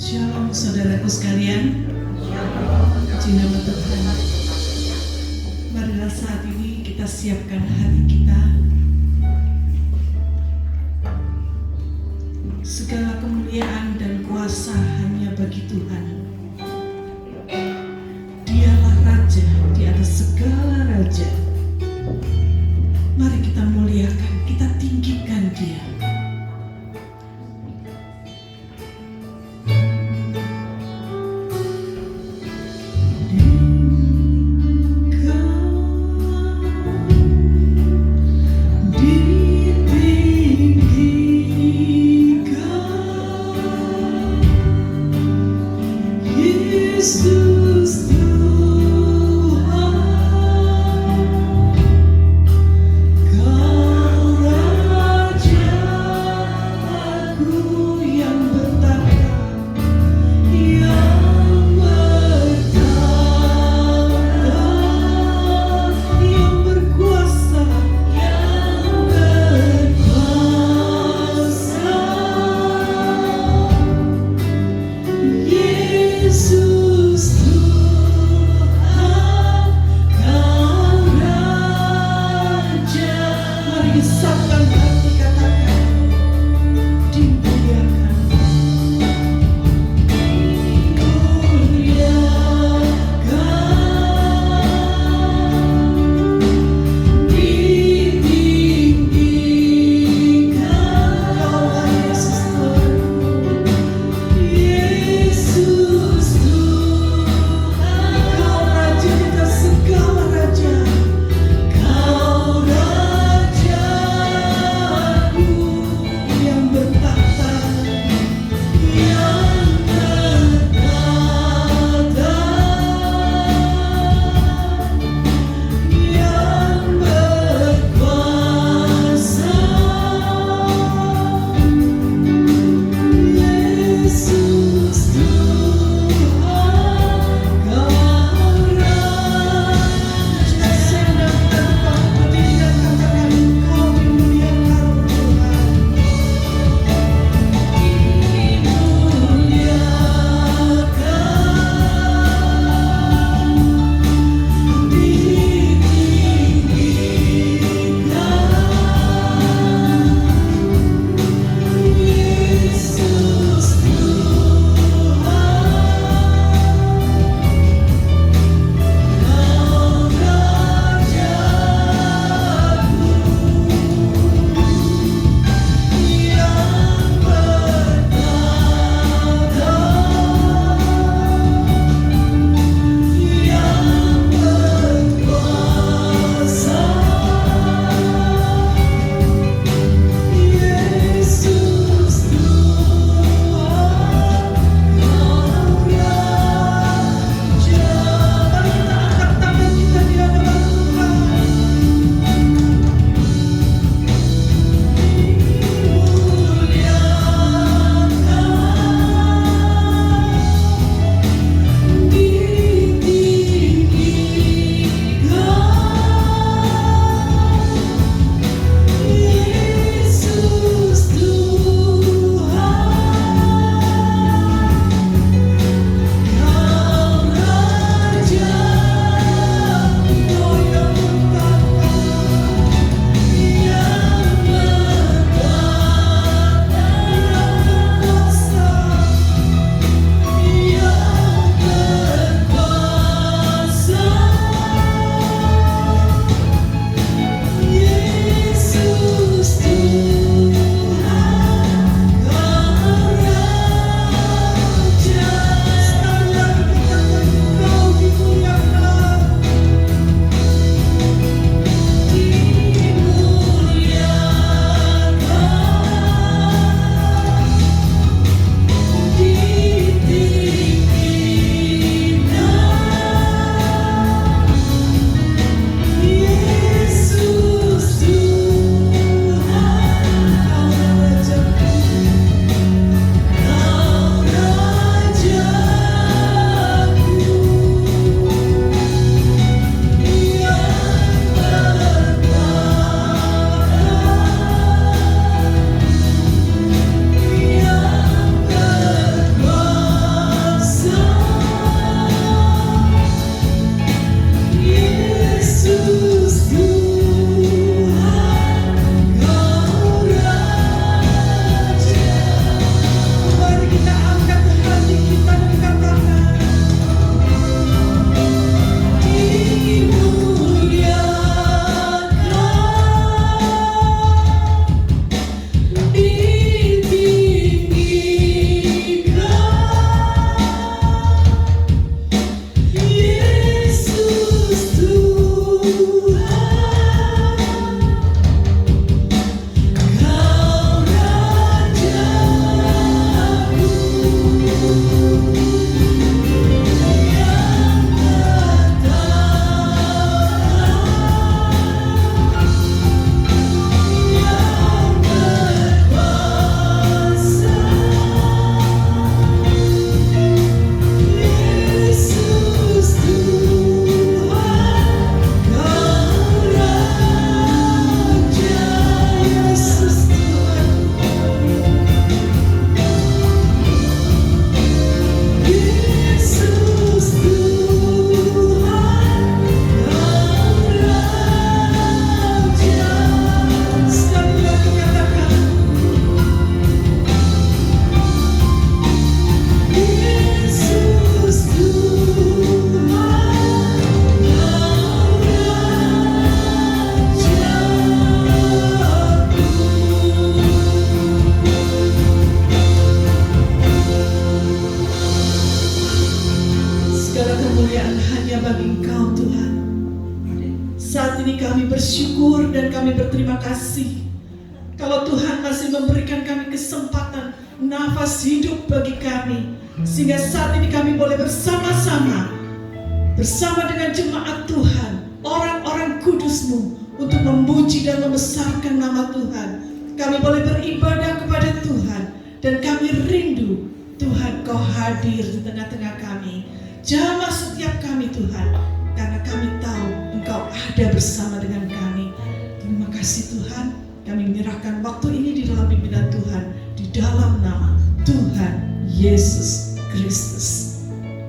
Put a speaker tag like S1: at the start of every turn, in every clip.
S1: Shalom saudaraku sekalian, puji nama Tuhan. Marilah saat ini kita siapkan hati kita. Segala kemuliaan dan kuasa hanya bagi Tuhan. Dialah Raja di atas segala raja. Mari kita muliakan, kita tinggikan Dia. Yesus Tuhan, Kau Raja aku yang bertahta, yang berkuasa, Yesus bersyukur dan kami berterima kasih kalau Tuhan masih memberikan kami kesempatan nafas hidup bagi kami, sehingga saat ini kami boleh bersama-sama dengan jemaat Tuhan, orang-orang kudus-Mu, untuk memuji dan membesarkan nama Tuhan. Kami boleh beribadah kepada Tuhan, dan kami rindu Tuhan Kau hadir di tengah-tengah kami. Jamah setiap kami Tuhan, karena kami tahu Engkau ada bersama dengan kami. Terima kasih Tuhan, kami menyerahkan waktu ini di dalam pimpinan Tuhan, di dalam nama Tuhan Yesus Kristus.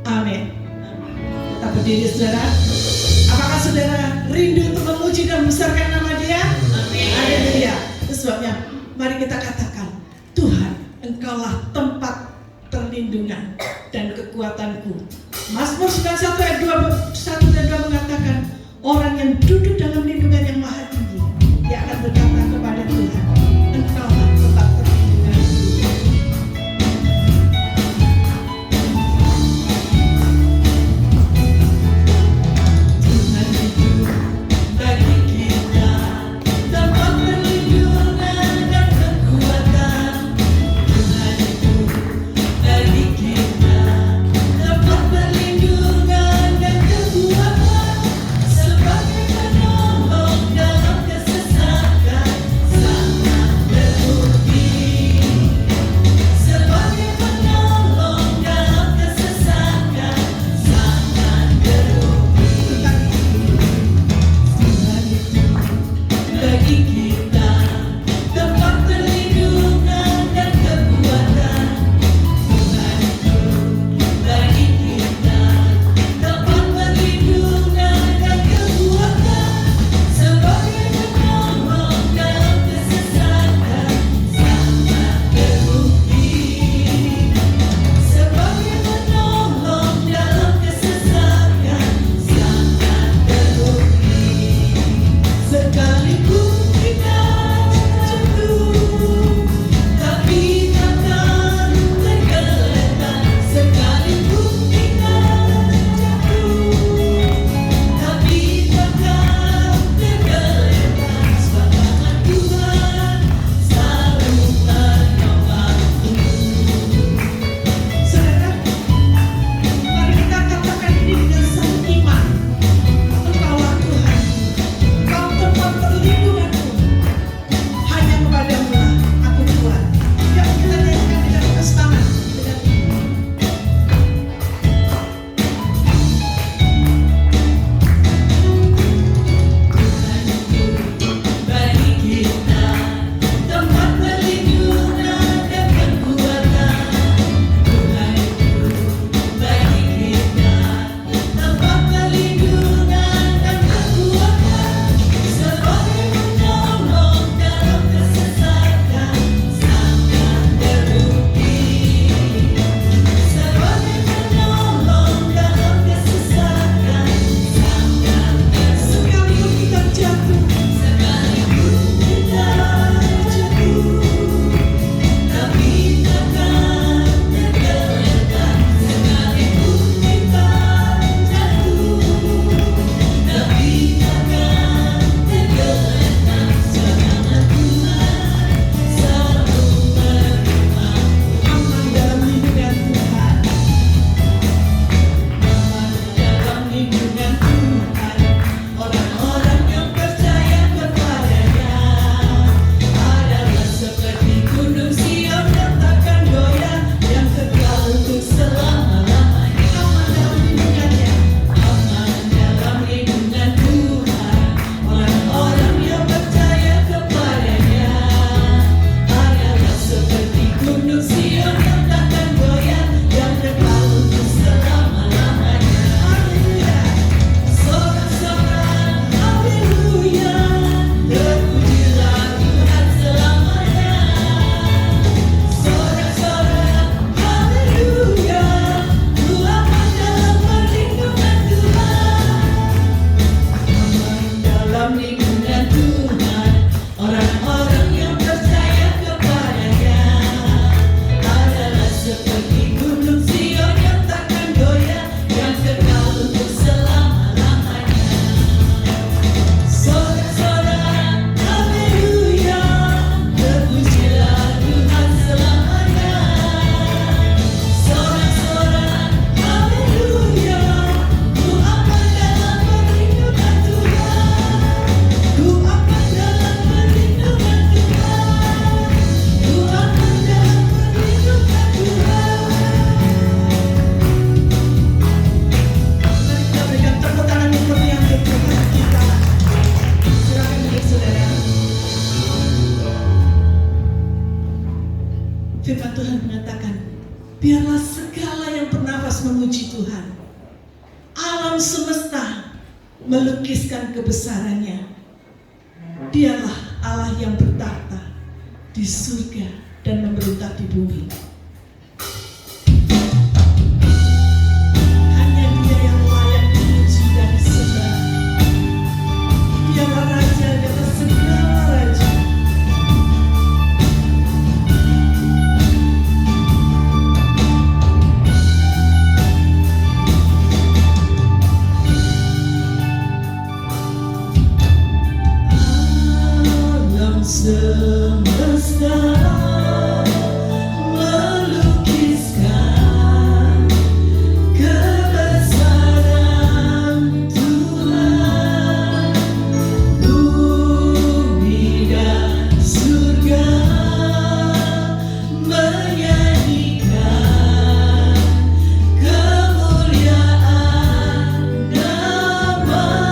S1: Amin. Kita berdiri saudara. Apakah saudara rindu untuk memuji dan membesarkan nama Dia? Amin. Haleluya. Itu sebabnya mari kita katakan, Tuhan, Engkaulah tempat perlindungan dan kekuatanku. Mazmur 91 ayat 1 dan 2 mengatakan, orang yang duduk dalam lindungan yang maha tinggi, dia akan berkata kepada Tuhan, Engkaulah tempat perlindunganku. Tuhan itu bagi kita tempat perlindungan dan kekuatan. Tuhan itu bagi kita tempat perlindungan dan kekuatan, sebagai penolong dalam mengatakan, biarlah segala yang bernafas memuji Tuhan. Alam semesta melukiskan kebesarannya. Dialah Allah yang bertahta di surga dan memerintah di bumi. Hanya Dia yang layak dipuji dan disembah. Dialah Raja di atas segala raja. Semesta melukiskan kebesaran Tuhan. Bumi dan surga menyanyikan kemuliaan nama-Mu.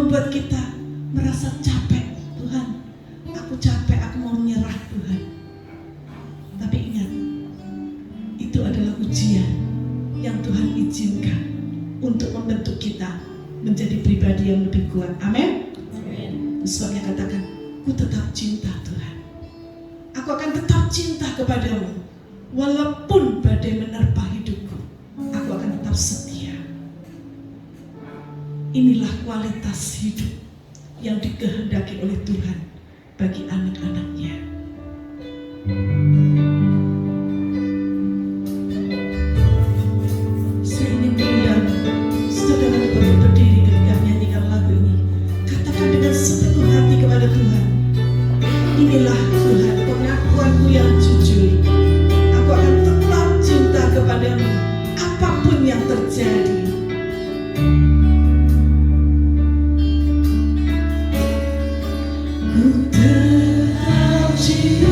S1: membuat kita merasa capek. Tuhan, aku capek, aku mau menyerah Tuhan. Tapi ingat, itu adalah ujian yang Tuhan izinkan untuk membentuk kita menjadi pribadi yang lebih kuat. Amin. Sebabnya katakan, ku tetap cinta Tuhan. Aku akan tetap cinta kepadamu. Walaupun badai menerpa hidupku, aku akan tetap setia. Inilah kualitas hidup yang dikehendaki oleh Tuhan bagi anak-anaknya. Saya ingin mengundang saudara untuk berdiri ketika menyanyikan lagu ini. Katakan dengan sepenuh hati kepada Tuhan, inilah Tuhan pengakuanku yang jujur. Aku akan tetap cinta kepadamu apapun yang terjadi. Ku tetap cinta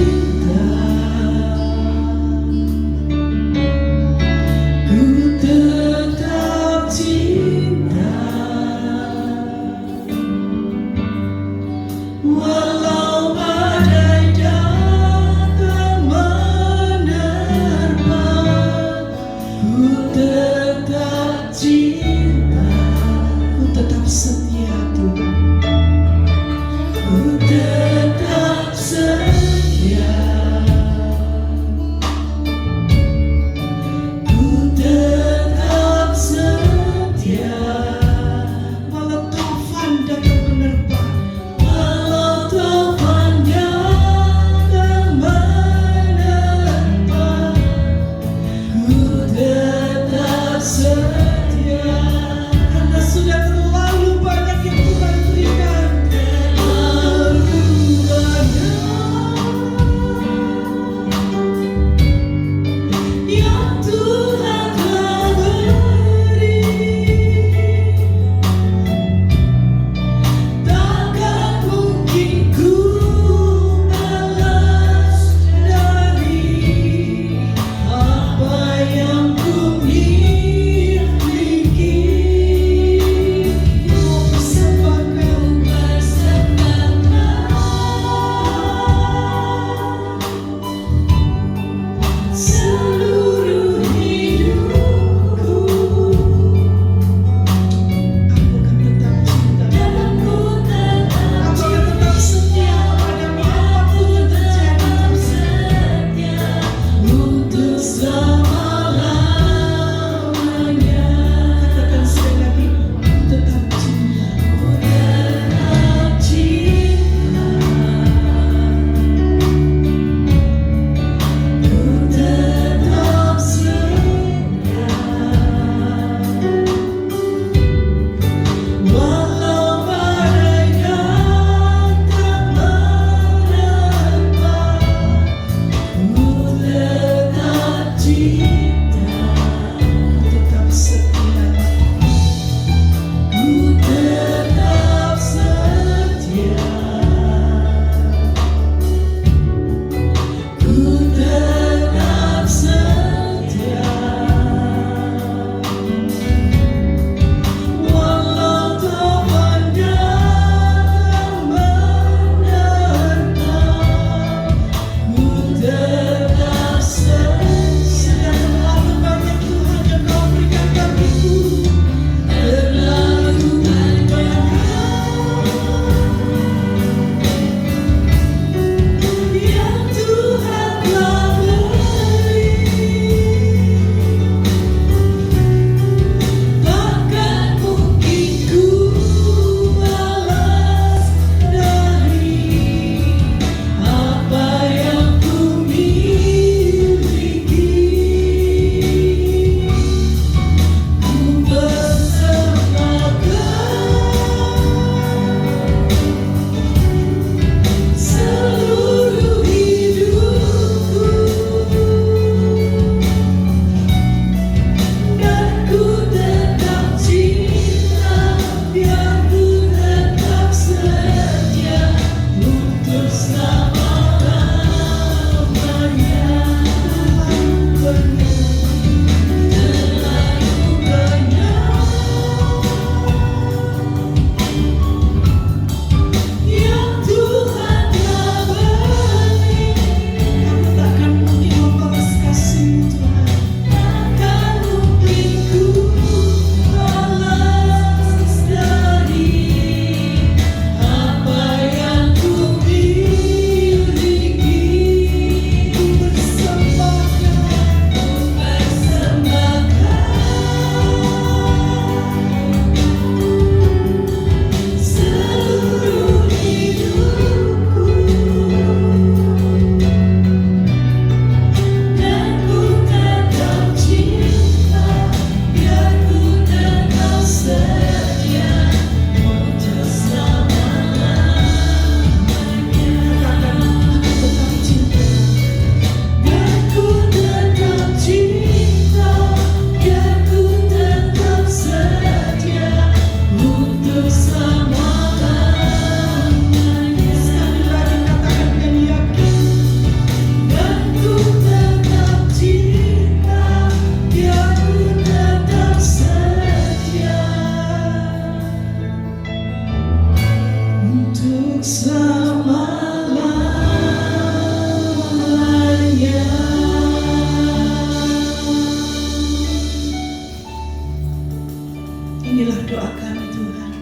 S1: Inilah doa kami Tuhan.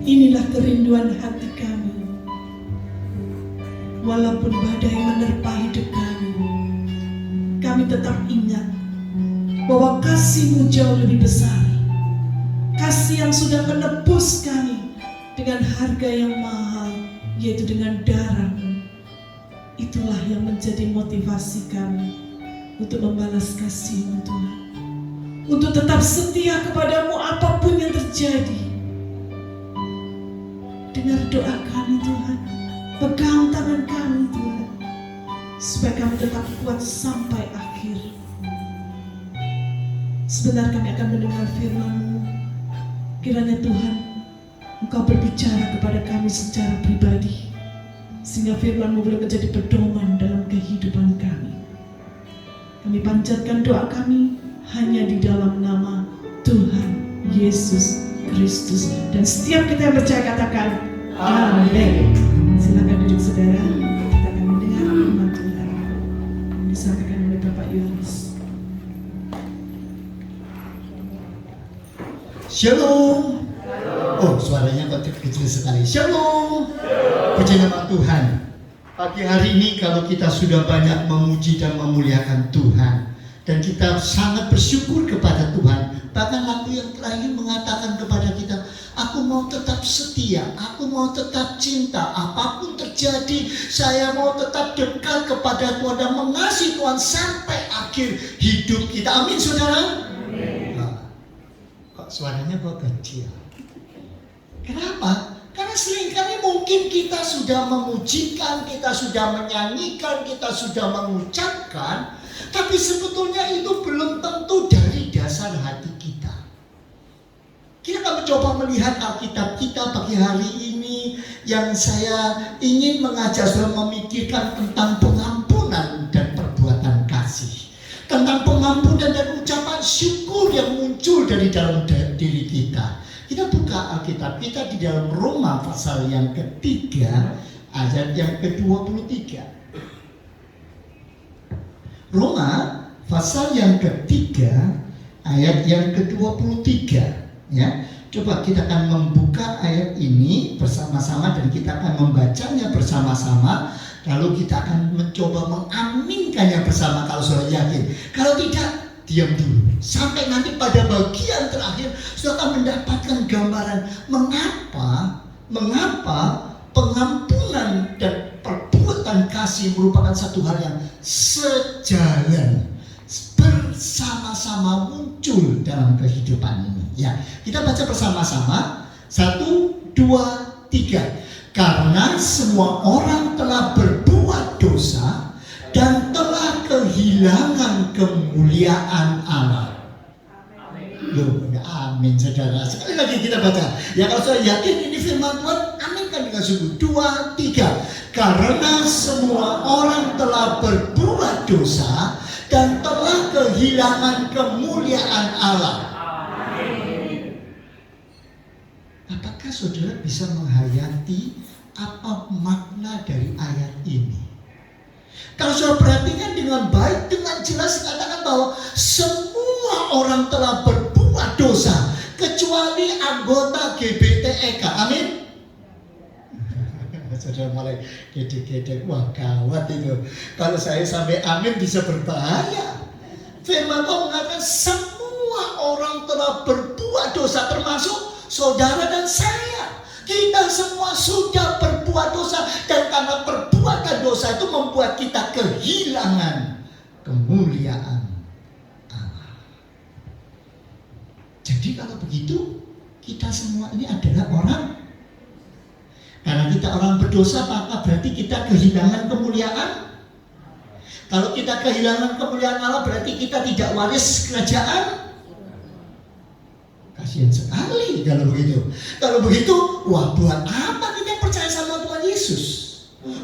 S1: Inilah kerinduan hati kami. Walaupun badai menerpa hidup kami tetap ingat bahwa kasih-Mu jauh lebih besar. Kasih yang sudah menebus kami dengan harga yang mahal, yaitu dengan darah-Mu. Itulah yang menjadi motivasi kami untuk membalas kasih-Mu Tuhan. Untuk tetap setia kepadamu apapun yang terjadi. Dengar doa kami Tuhan. Pegang tangan kami Tuhan. Supaya kami tetap kuat sampai akhir. Sebentar kami akan mendengar firman-Mu. Kiranya Tuhan, Engkau berbicara kepada kami secara pribadi. Sehingga firman-Mu boleh menjadi pedoman dalam kehidupan kami. Kami panjatkan doa kami hanya di dalam nama Tuhan Yesus Kristus. Dan setiap kita yang percaya katakan amin. Silakan duduk saudara. Kita akan mendengar firman Tuhan yang disampaikan oleh Bapak Yohanes.
S2: Shalom. Oh, suaranya kok kecil sekali. Shalom. Puji nama Tuhan. Pagi hari ini kalau kita sudah banyak memuji dan memuliakan Tuhan, dan kita sangat bersyukur kepada Tuhan. Bahkan lagu yang terakhir mengatakan kepada kita, aku mau tetap setia, aku mau tetap cinta, apapun terjadi, saya mau tetap dekat kepada Tuhan dan mengasihi Tuhan sampai akhir hidup kita. Amin, saudara? Amin. Nah, kok suaranya kok kecil? Kenapa? Karena seringkali mungkin kita sudah memujikan, kita sudah menyanyikan, kita sudah mengucapkan, tapi sebetulnya itu belum tentu dari dasar hati kita. Kita akan mencoba melihat Alkitab kita pagi hari ini, yang saya ingin mengajak saudara memikirkan tentang pengampunan dan perbuatan kasih, tentang pengampunan dan ucapan syukur yang muncul dari dalam diri kita. Kita buka Alkitab kita di dalam Roma pasal yang ketiga ayat yang ke-23. Roma pasal yang ketiga ayat yang ke-23, ya. Coba kita akan membuka ayat ini bersama-sama dan kita akan membacanya bersama-sama, lalu kita akan mencoba mengaminkannya bersama kalau sudah yakin. Kalau tidak, diam dulu sampai nanti pada bagian terakhir sudah akan mendapatkan gambaran mengapa pengampunan dan perbuatan kasih merupakan satu hal yang sejalan, bersama-sama muncul dalam kehidupan ini. Ya, kita baca bersama-sama. 1, 2, 3. Karena semua orang telah berbuat dosa dan telah kehilangan kemuliaan Allah. Loh, amin saudara. Sekali lagi kita baca. Ya, kalau saya yakin ini firman Tuhan, aminkan dengan sungguh. 2, 3. Karena semua orang telah berbuat dosa dan telah kehilangan kemuliaan Allah. Apakah saudara bisa menghayati apa makna dari ayat ini? Kalau saudara perhatikan dengan baik, dengan jelas katakan bahwa semua orang telah berbuat dosa kecuali anggota GBTEK. Amin. Saudara mulai gede-gede, wah gawat itu. Kalau saya sampai amin bisa berbahaya. Firman Tuhan mengatakan semua orang telah berbuat dosa, termasuk saudara dan saya. Kita semua sudah berbuat dosa, dan karena perbuatan dosa itu membuat kita kehilangan kemuliaan Allah. Jadi kalau begitu, kita semua ini adalah orang. Karena kita orang berdosa, maka berarti kita kehilangan kemuliaan. Kalau kita kehilangan kemuliaan Allah, berarti kita tidak waris kerajaan. Kasihan sekali kalau begitu. Kalau begitu, wah, buat apa kita percaya sama Tuhan Yesus?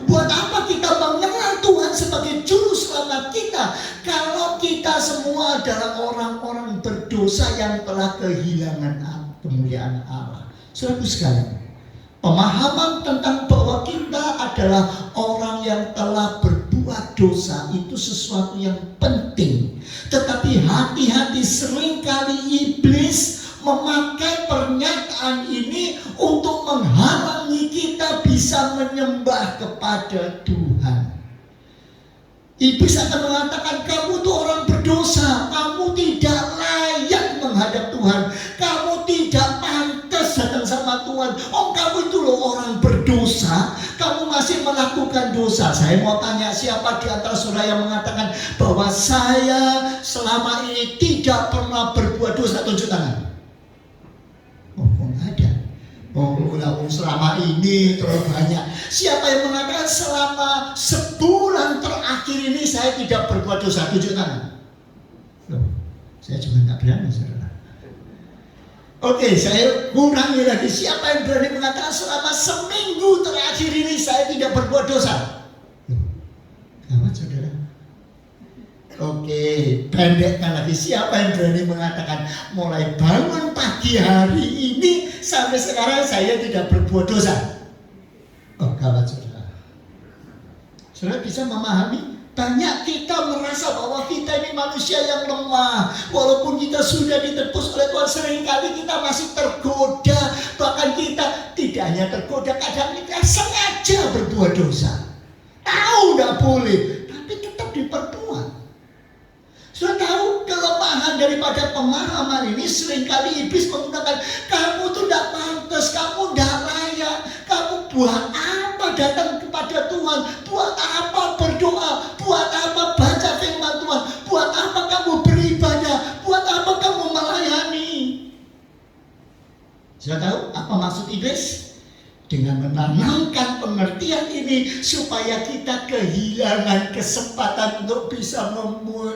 S2: Buat apa kita mengenal Tuhan sebagai juru selamat kita kalau kita semua adalah orang-orang berdosa yang telah kehilangan kemuliaan Allah? Saudaraku sekalian, pemahaman tentang bahwa kita adalah orang yang telah berbuat dosa itu sesuatu yang penting. Tetapi hati-hati, seringkali iblis memakai pernyataan ini untuk menghalangi kita bisa menyembah kepada Tuhan. Iblis akan mengatakan, kamu tuh orang berdosa, kamu tidak layak menghadap Tuhan, kamu tidak pantas datang sama Tuhan. Oh, kamu itu loh orang berdosa, kamu masih melakukan dosa. Saya mau tanya, siapa di antara saudara yang mengatakan bahwa saya selama ini tidak pernah berbuat dosa? Tunjuk tangan. Oh, nggak ada. Oh, selama ini terlalu banyak. Siapa yang mengatakan selama sebulan terakhir ini saya tidak berbuat dosa? Tunjuk tangan. Loh, saya juga nggak berani, saudara. Oke, saya ulangi lagi. Siapa yang berani mengatakan selama seminggu terakhir ini saya tidak berbuat dosa? Loh, gawat, saudara. Oke, pendekkan lagi. Siapa yang berani mengatakan mulai bangun pagi hari ini sampai sekarang saya tidak berbuat dosa? Oh, gawat, saudara. Saudara bisa memahami? Banyak kita merasa bahwa kita ini manusia yang lemah. Walaupun kita sudah ditebus oleh Tuhan, seringkali kita masih tergoda. Bahkan kita tidak hanya tergoda, kadang kita sengaja berbuat dosa. Tahu tidak boleh, tapi tetap diperbuat. Sudah tahu kelemahan daripada pemahaman ini, seringkali iblis menggunakan, kamu tuh tidak pantas, kamu tidak layak, kamu buat apa datang kepada Tuhan, buat apa berdoa, buat apa baca firman Tuhan, buat apa kamu beribadah, buat apa kamu melayani. Sudah tahu apa maksud iblis? Dengan menanamkan pengertian ini supaya kita kehilangan kesempatan untuk bisa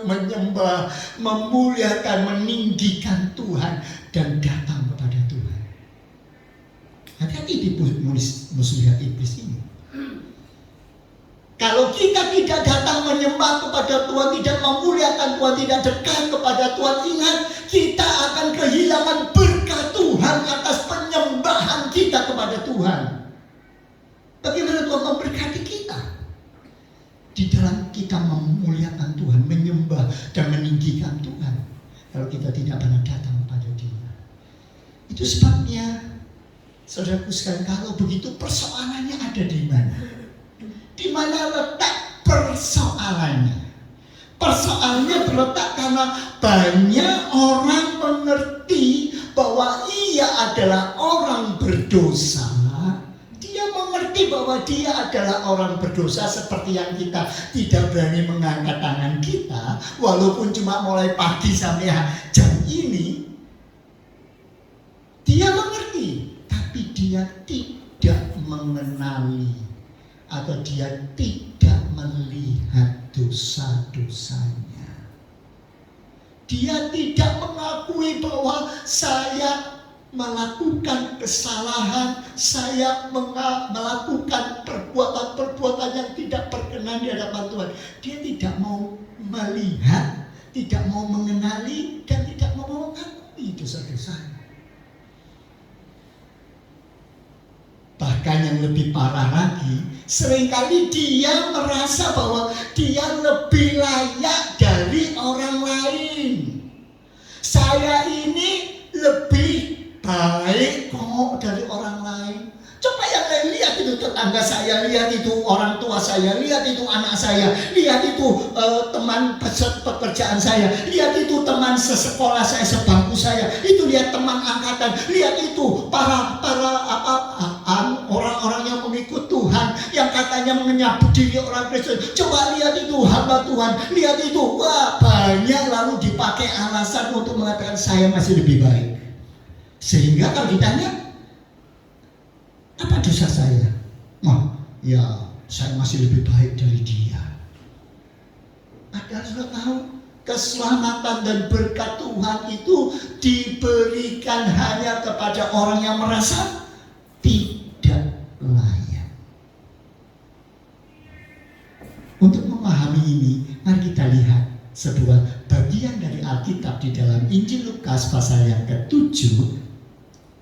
S2: menyembah, memuliakan, meninggikan Tuhan dan datang kepada Tuhan. Hati-hati di muslihat iblis ini. Kalau kita tidak datang menyembah kepada Tuhan, tidak memuliakan Tuhan, tidak dekat kepada Tuhan, ingat kita akan kehilangan berkat Tuhan atas penyembahan kita kepada Tuhan. Bagaimana Tuhan memberkati kita? Di dalam kita memuliakan Tuhan, menyembah dan meninggikan Tuhan. Kalau kita tidak pernah datang kepada Dia. Itu sebabnya, saudaraku sekalian, kalau begitu persoalannya ada di mana? Di mana letak persoalannya? Persoalannya terletak karena banyak orang mengerti bahwa ia adalah orang berdosa. Dia mengerti bahwa dia adalah orang berdosa, seperti yang kita tidak berani mengangkat tangan kita, walaupun cuma mulai pagi sampai jam ini. Dia mengerti, tapi dia tidak mengenali atau dia tidak melihat dosa-dosanya. Dia tidak mengakui bahwa saya melakukan kesalahan, saya melakukan perbuatan-perbuatan yang tidak berkenan di hadapan Tuhan. Dia tidak mau melihat, tidak mau mengenali, dan tidak mau mengakui dosa-dosanya. Bahkan yang lebih parah lagi, seringkali dia merasa bahwa dia lebih layak dari orang lain. Saya ini lebih baik kok dari orang lain. Coba yang lain lihat itu tetangga saya, lihat itu orang tua saya, lihat itu anak saya, lihat itu teman pekerjaan saya, lihat itu teman sesekolah saya, sebangku saya, itu lihat teman angkatan, lihat itu para orang-orang yang mengikut Tuhan, yang katanya menyambut diri orang Kristen. Coba lihat itu hamba Tuhan, lihat itu, wah banyak, lalu dipakai alasan untuk mengatakan saya masih lebih baik. Sehingga kalau ditanya, apa dosa saya? Oh, ya saya masih lebih baik dari dia. Padahal sudah tahu keselamatan dan berkat Tuhan itu diberikan hanya kepada orang yang merasa tidak layak. Untuk memahami ini, mari kita lihat sebuah bagian dari Alkitab di dalam Injil Lukas pasal yang ke-7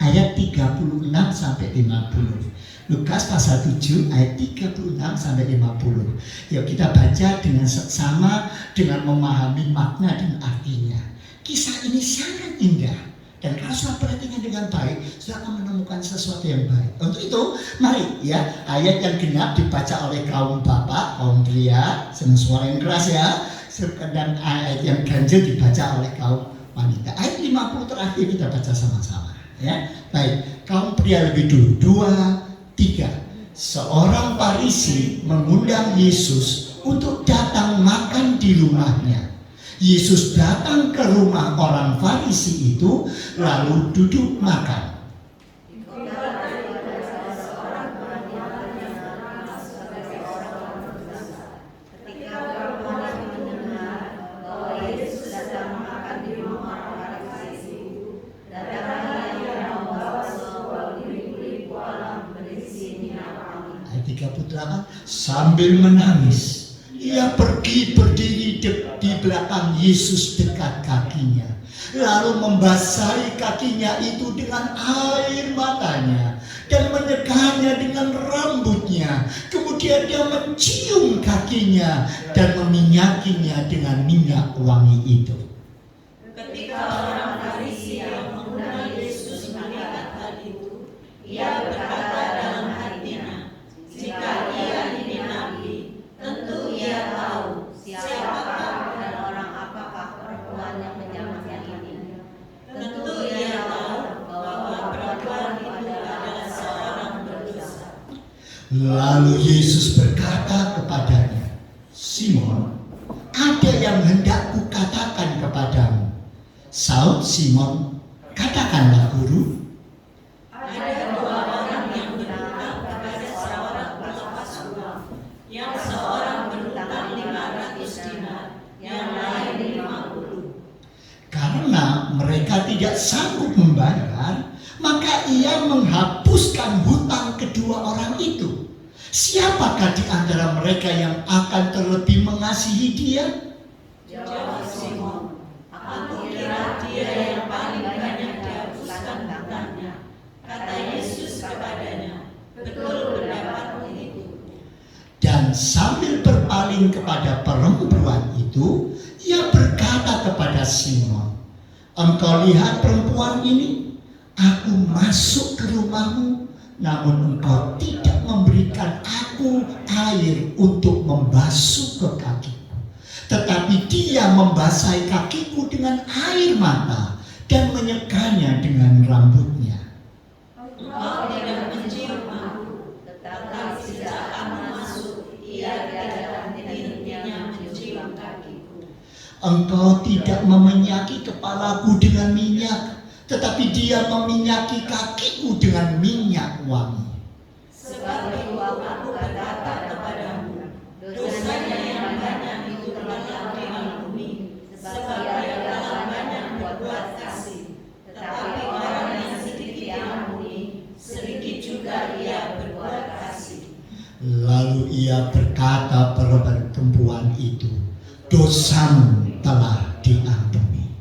S2: ayat 36 sampai 50. Lukas pasal 7 ayat 36 sampai 50. Yuk kita baca dengan seksama, dengan memahami makna dan artinya. Kisah ini sangat indah Dan kalau sudah perhatikan dengan baik, sudah akan menemukan sesuatu yang baik. Untuk itu, mari ya, ayat yang genap dibaca oleh kaum bapak, kaum pria, dengan suara yang keras ya. Dan ayat yang ganjil dibaca oleh kaum wanita. Ayat 50 terakhir kita baca sama-sama ya. Baik, kaum pria lebih dulu. 2, 3. Seorang Farisi mengundang Yesus untuk datang makan di rumahnya. Yesus datang ke rumah orang Farisi itu, lalu duduk makan. Ayat 38, sambil menangis, ia pergi berdiri di belakang Yesus dekat kakinya, lalu membasahi kakinya itu dengan air matanya dan menyekanya dengan rambutnya. Kemudian dia mencium kakinya dan meminyakinya dengan minyak wangi itu.
S3: Ketika orang Farisi yang mengundang Yesus melihat hal itu, ia berkata dalam hatinya, jika ia ini nabi, tentu ia tahu siapakah dan orang apakah perempuan yang menjamahnya ini. Tentu ia tahu bahwa perempuan itu adalah seorang berdosa.
S2: Lalu Yesus berkata kepadanya, Simon, ada yang hendak kukatakan kepadamu. Saud Simon, katakanlah guru.
S3: Ada 2 orang yang berhutang kepada seorang pelepas uang, yang seorang berhutang 500 dinar, yang lain 50.
S2: Karena mereka tidak sanggup membayar, maka ia menghapuskan hutang kedua orang itu. Siapakah di antara mereka yang akan terlebih mengasihi dia?
S3: Jawab Simon, aku kira dia yang paling banyak dihapuskan hutangnya. Kata Yesus kepadanya, betul pendapatmu itu.
S2: Dan sambil berpaling kepada perempuan itu, ia berkata kepada Simon, engkau lihat perempuan ini? Aku masuk ke rumahmu, namun engkau tidak memberikan aku air untuk membasuh ke kakiku. Tetapi dia membasahi kakiku dengan air mata dan menyekanya dengan rambutnya.
S3: Engkau tidak mencium aku, tetapi sejak kamu masuk, ia tidak henti-hentinya mencium kakiku.
S2: Engkau tidak meminyaki kepalaku dengan minyak, tetapi dia meminyaki kakiku dengan minyak wangi.
S3: Sebab itu aku berkata kepadamu, dosanya yang banyak itu telah diampuni, sebab ia telah banyak berbuat kasih. Tetapi orang yang sedikit diampuni, sedikit juga ia berbuat kasih.
S2: Lalu ia berkata pada perempuan itu, dosamu telah diampuni.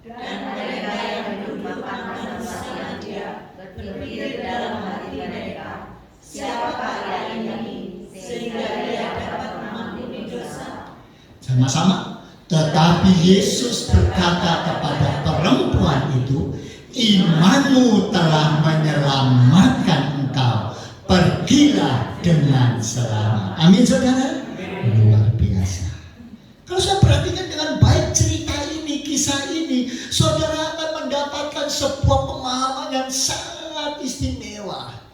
S3: Dan mereka yang duduk makan bersama dia berpikir dalam hati mereka, siapakah ia ini sehingga ia dapat mengampuni dosa?
S2: Sama-sama. Tetapi Yesus berkata kepada perempuan itu, imanmu telah menyelamatkan engkau. Pergilah dengan selamat. Amin saudara. Luar biasa. Kalau saya perhatikan dengan baik cerita ini, kisah ini, saudara akan mendapatkan sebuah pemahaman yang sangat istimewa.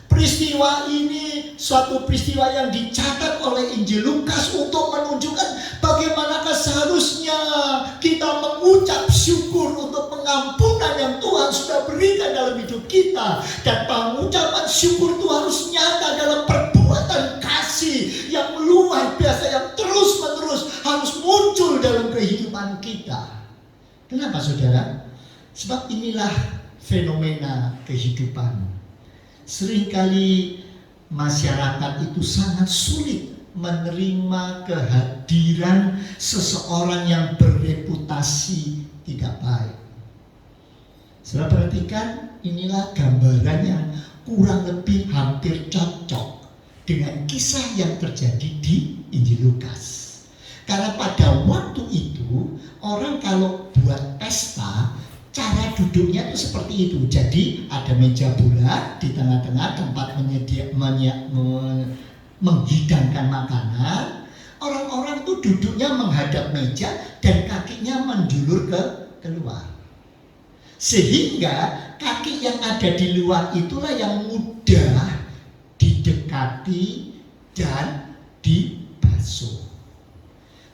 S2: Peristiwa ini suatu peristiwa yang dicatat oleh Injil Lukas untuk menunjukkan bagaimanakah seharusnya kita mengucap syukur untuk pengampunan yang Tuhan sudah berikan dalam hidup kita. Dan pengucapan syukur itu harus nyata dalam perbuatan kasih yang luar biasa, yang terus-menerus harus muncul dalam kehidupan kita. Kenapa saudara? Sebab inilah fenomena kehidupan. Seringkali masyarakat itu sangat sulit menerima kehadiran seseorang yang bereputasi tidak baik. Saudara perhatikan, inilah gambaran yang kurang lebih hampir cocok dengan kisah yang terjadi di Injil Lukas. Karena pada waktu itu orang kalau buat pesta cara duduknya itu seperti itu. Jadi ada meja bulat di tengah-tengah tempat menghidangkan makanan. Orang-orang tuh duduknya menghadap meja dan kakinya menjulur keluar. Sehingga kaki yang ada di luar itulah yang mudah didekati dan dibasuh.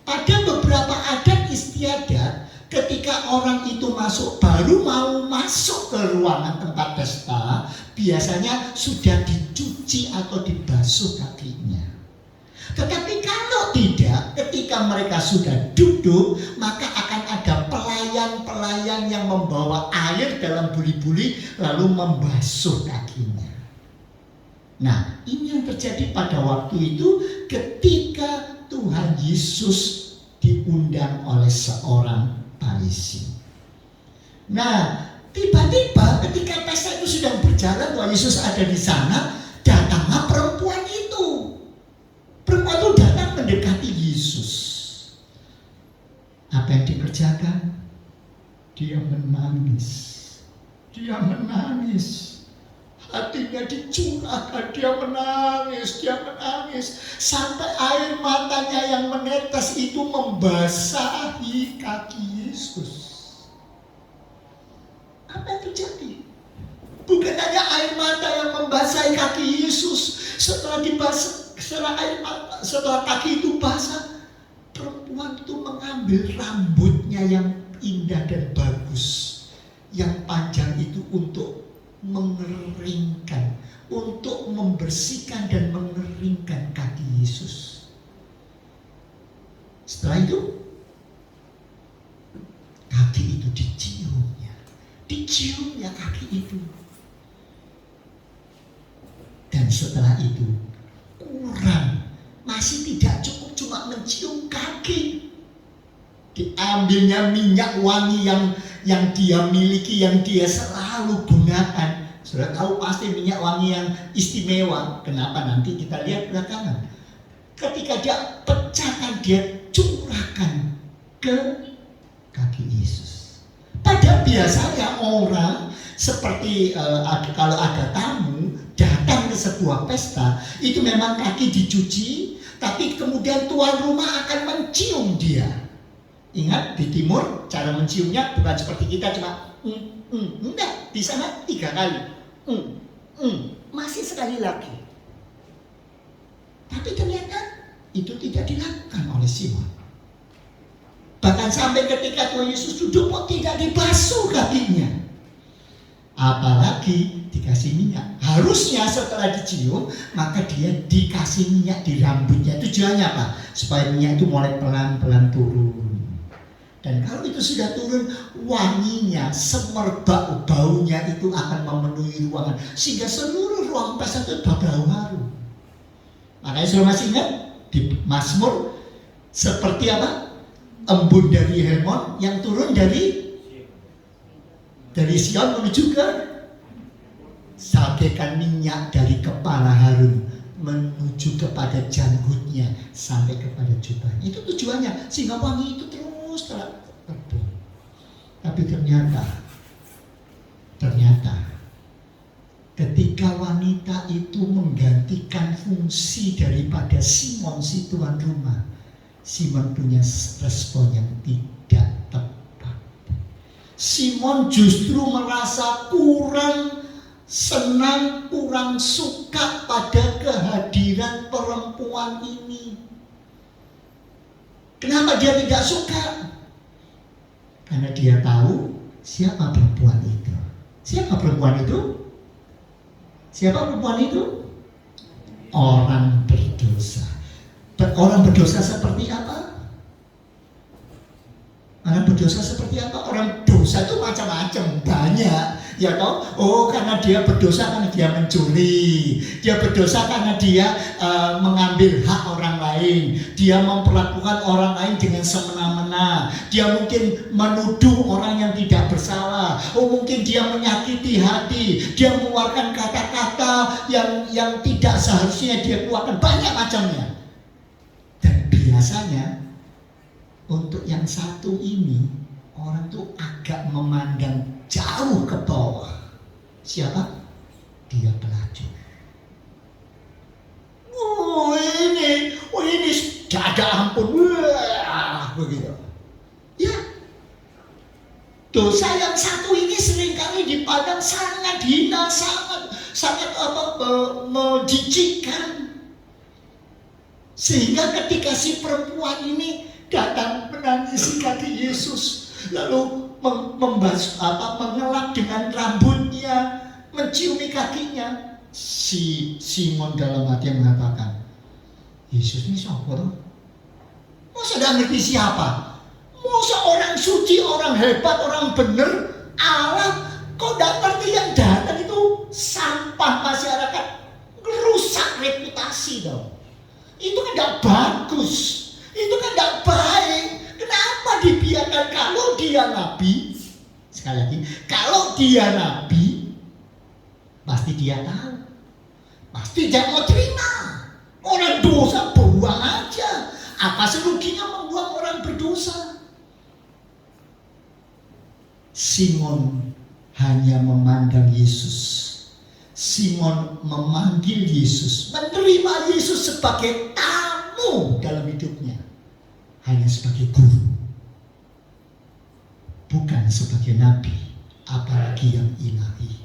S2: Pada beberapa adat istiadat, ketika orang itu baru mau masuk ke ruangan tempat pesta, biasanya sudah dicuci atau dibasuh kakinya. Tetapi kalau tidak, ketika mereka sudah duduk, maka akan ada pelayan-pelayan yang membawa air dalam buli-buli lalu membasuh kakinya. Nah, ini yang terjadi pada waktu itu ketika Tuhan Yesus diundang oleh seorang Farisi. Nah, tiba-tiba ketika pesta itu sedang berjalan, Tuhan Yesus ada di sana, datanglah perempuan itu. Perempuan itu datang mendekati Yesus. Apa yang dikerjakan? Dia menangis. Dia menangis. Hatinya dicurahkan, dia menangis. Sampai air matanya yang menetes itu membasahi kaki Yesus. Apa yang terjadi? Bukan hanya air mata yang membasahi kaki Yesus. Setelah kaki itu basah, perempuan itu mengambil rambutnya yang indah dan bagus, yang panjang itu untuk mengeringkan, untuk membersihkan dan mengeringkan kaki Yesus. Setelah itu kaki itu diciumnya kaki itu. Dan setelah itu kurang, masih tidak cukup cuma mencium kaki. Diambilnya minyak wangi yang dia miliki, yang dia selalu gunakan. Sudah tahu pasti minyak wangi yang istimewa. Kenapa? Nanti kita lihat belakangan. Ketika dia pecahkan, dia curahkan ke kaki Yesus. Pada biasanya orang seperti kalau ada tamu datang ke sebuah pesta, itu memang kaki dicuci, tapi kemudian tuan rumah akan mencium dia. Ingat, di timur cara menciumnya bukan seperti kita cuma enggak, di sana 3 kali. Masih sekali lagi. Tapi ternyata itu tidak dilakukan oleh Simon. Bahkan sampai ketika Tuhan Yesus duduk kok tidak dibasuh kakinya. Apalagi dikasih minyak. Harusnya setelah dicium, maka dia dikasih minyak di rambutnya. Tujuannya apa? Supaya minyak itu mulai pelan-pelan turun. Dan kalau itu sudah turun, wanginya, semerbak baunya itu akan memenuhi ruangan. Sehingga seluruh ruang pesta itu berbau harum. Makanya sudah masih ingat di Mazmur seperti apa? Embun dari Hermon yang turun dari Sion menuju ke sagaikan minyak dari kepala Harun menuju kepada janggutnya sampai kepada jubahnya. Itu tujuannya sehingga wangi itu terus terbang. Tapi ternyata ketika wanita itu menggantikan fungsi daripada Simon si tuan rumah, Simon punya respon yang tidak tepat. Simon justru merasa kurang senang, kurang suka pada kehadiran perempuan ini. Kenapa dia tidak suka? Karena dia tahu siapa perempuan itu. Siapa perempuan itu? Siapa perempuan itu? Orang berdosa. Orang berdosa seperti apa? Orang berdosa seperti apa? Orang dosa itu macam-macam, banyak. Ya toh? Oh, karena dia berdosa karena dia mencuri. Dia berdosa karena dia mengambil hak orang lain. Dia memperlakukan orang lain dengan semena-mena. Dia mungkin menuduh orang yang tidak bersalah. Oh, mungkin dia menyakiti hati. Dia mengeluarkan kata-kata yang tidak seharusnya dia keluarkan. Banyak macamnya. Dan biasanya untuk yang satu ini orang tuh agak memandang jauh ke bawah. Siapa? Dia pelacur. ini tidak ada ampun. Wah, begitu. Ya, dosa yang satu ini seringkali dipandang sangat hina, sangat menjijikkan. Sehingga ketika si perempuan ini datang menangisi kaki Yesus, lalu mengelap dengan rambutnya, menciumi kakinya, si Simon dalam hati mengatakan, Yesus ini siapa tuh? Masa tidak ngerti siapa? Masa orang suci, orang hebat, orang benar, Allah kok tidak ngerti yang datang itu sampah masyarakat, rusak reputasi dong. Itu kan tidak bagus, itu kan tidak baik. Kenapa dibiarkan? Kalau dia nabi, sekali lagi, kalau dia nabi, pasti dia tahu, pasti dia mau terima. Orang dosa buang aja. Apa sih ruginya membuang orang berdosa? Simon hanya memandang Yesus. Simon memanggil Yesus, menerima Yesus sebagai tamu dalam hidupnya, hanya sebagai guru, bukan sebagai nabi, apalagi yang ilahi.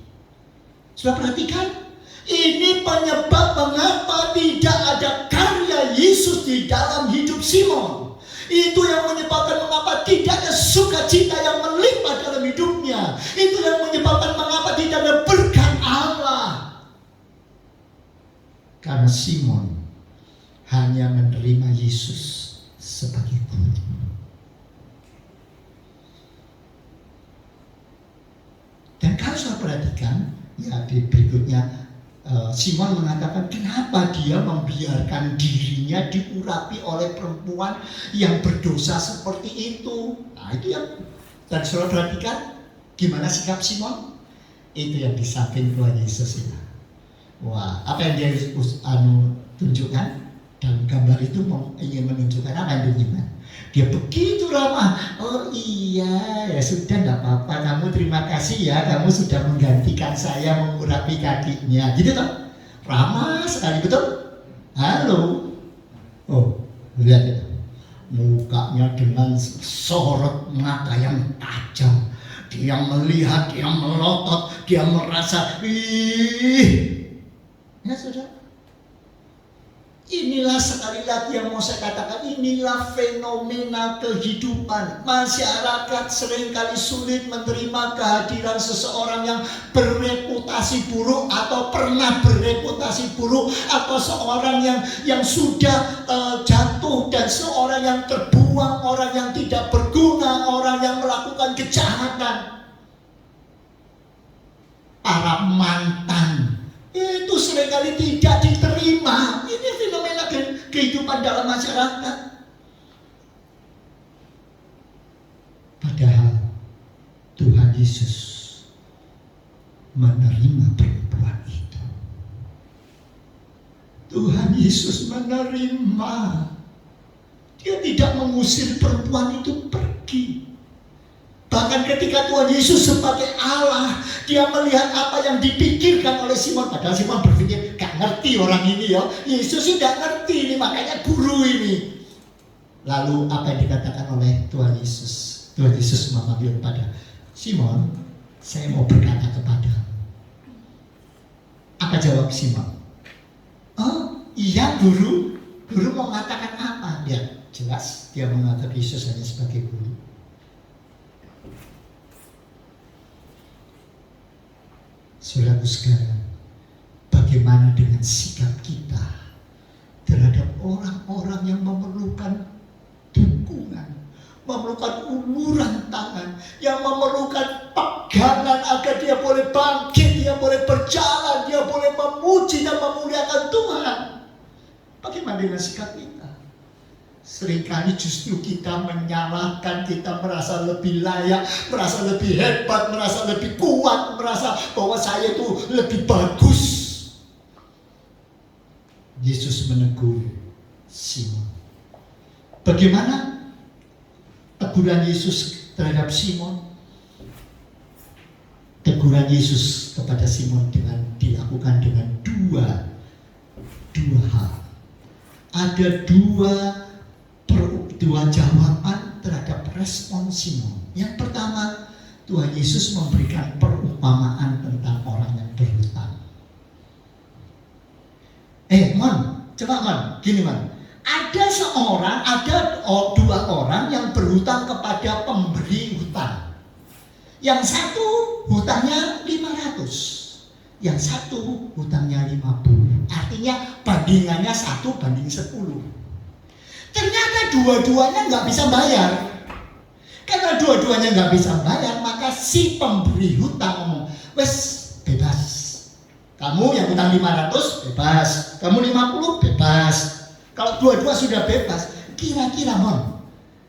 S2: Sudah perhatikan? Ini penyebab mengapa tidak ada karya Yesus di dalam hidup Simon. Itu yang menyebabkan mengapa tidak ada sukacita yang melimpah dalam hidupnya. Itu yang menyebabkan mengapa tidak ada berkat Allah. Karena Simon hanya menerima Yesus sebagai guru. Dan kalau saya perhatikan, ya di berikutnya, Simon mengatakan kenapa dia membiarkan dirinya diurapi oleh perempuan yang berdosa seperti itu. Nah itu yang, dan saudara perhatikan gimana sikap Simon. Itu yang di samping Tuhan Yesus itu. Wah, apa yang dia tunjukkan dalam gambar itu, ingin menunjukkan apa yang tunjukkan. Dia begitu ramah. Oh iya, ya sudah, tidak apa-apa. Kamu terima kasih ya, kamu sudah menggantikan saya mengurapi kakinya. Gitu toh, ramah sekali, betul? Halo. Oh, lihat itu, mukanya dengan sorot mata yang tajam. Dia melihat, dia melotot, dia merasa, ya sudah. Inilah sekali lagi yang mau saya katakan, inilah fenomena kehidupan. Masyarakat seringkali sulit menerima kehadiran seseorang yang bereputasi buruk atau pernah bereputasi buruk, atau seorang yang sudah jatuh, dan seorang yang terbuang, orang yang tidak berguna, orang yang melakukan kejahatan. Para mantan itu seringkali tidak diterima. Ini fenomena kehidupan dalam masyarakat. Padahal Tuhan Yesus menerima perempuan itu. Tuhan Yesus menerima. Dia tidak mengusir perempuan itu pergi. Bahkan ketika Tuhan Yesus sebagai Allah, dia melihat apa yang dipikirkan oleh Simon. Padahal Simon berpikir, gak ngerti orang ini ya. Yesus sih gak ngerti ini, makanya guru ini. Lalu apa yang dikatakan oleh Tuhan Yesus? Tuhan Yesus memanggil kepada Simon, saya mau berkata kepadamu. Apa jawab Simon? Oh iya guru. Guru mau mengatakan apa? Ya jelas dia mengatakan Yesus hanya sebagai guru. Saudaraku sekalian, bagaimana dengan sikap kita terhadap orang-orang yang memerlukan dukungan, memerlukan uluran tangan, yang memerlukan pegangan agar dia boleh bangkit, dia boleh berjalan, dia boleh memuji dan memuliakan Tuhan. Bagaimana dengan sikap kita? Seringkali justru kita menyalahkan, kita merasa lebih layak, merasa lebih hebat, merasa lebih kuat, merasa bahwa saya itu lebih bagus. Yesus menegur Simon. Bagaimana teguran Yesus terhadap Simon. Teguran Yesus kepada Simon dilakukan dengan dua hal. Ada dua jawaban terhadap respon Simon. Yang pertama, Tuhan Yesus memberikan perumpamaan tentang orang yang berhutang. Coba gini ada dua orang yang berhutang kepada pemberi hutang. Yang satu hutangnya 500, yang satu hutangnya 50. Artinya bandingannya 1:10. Ternyata dua-duanya nggak bisa bayar. Karena dua-duanya nggak bisa bayar, maka si pemberi hutang ngomong, wes bebas. Kamu yang hutang 500 bebas, kamu 50 bebas. Kalau dua-dua sudah bebas, kira-kira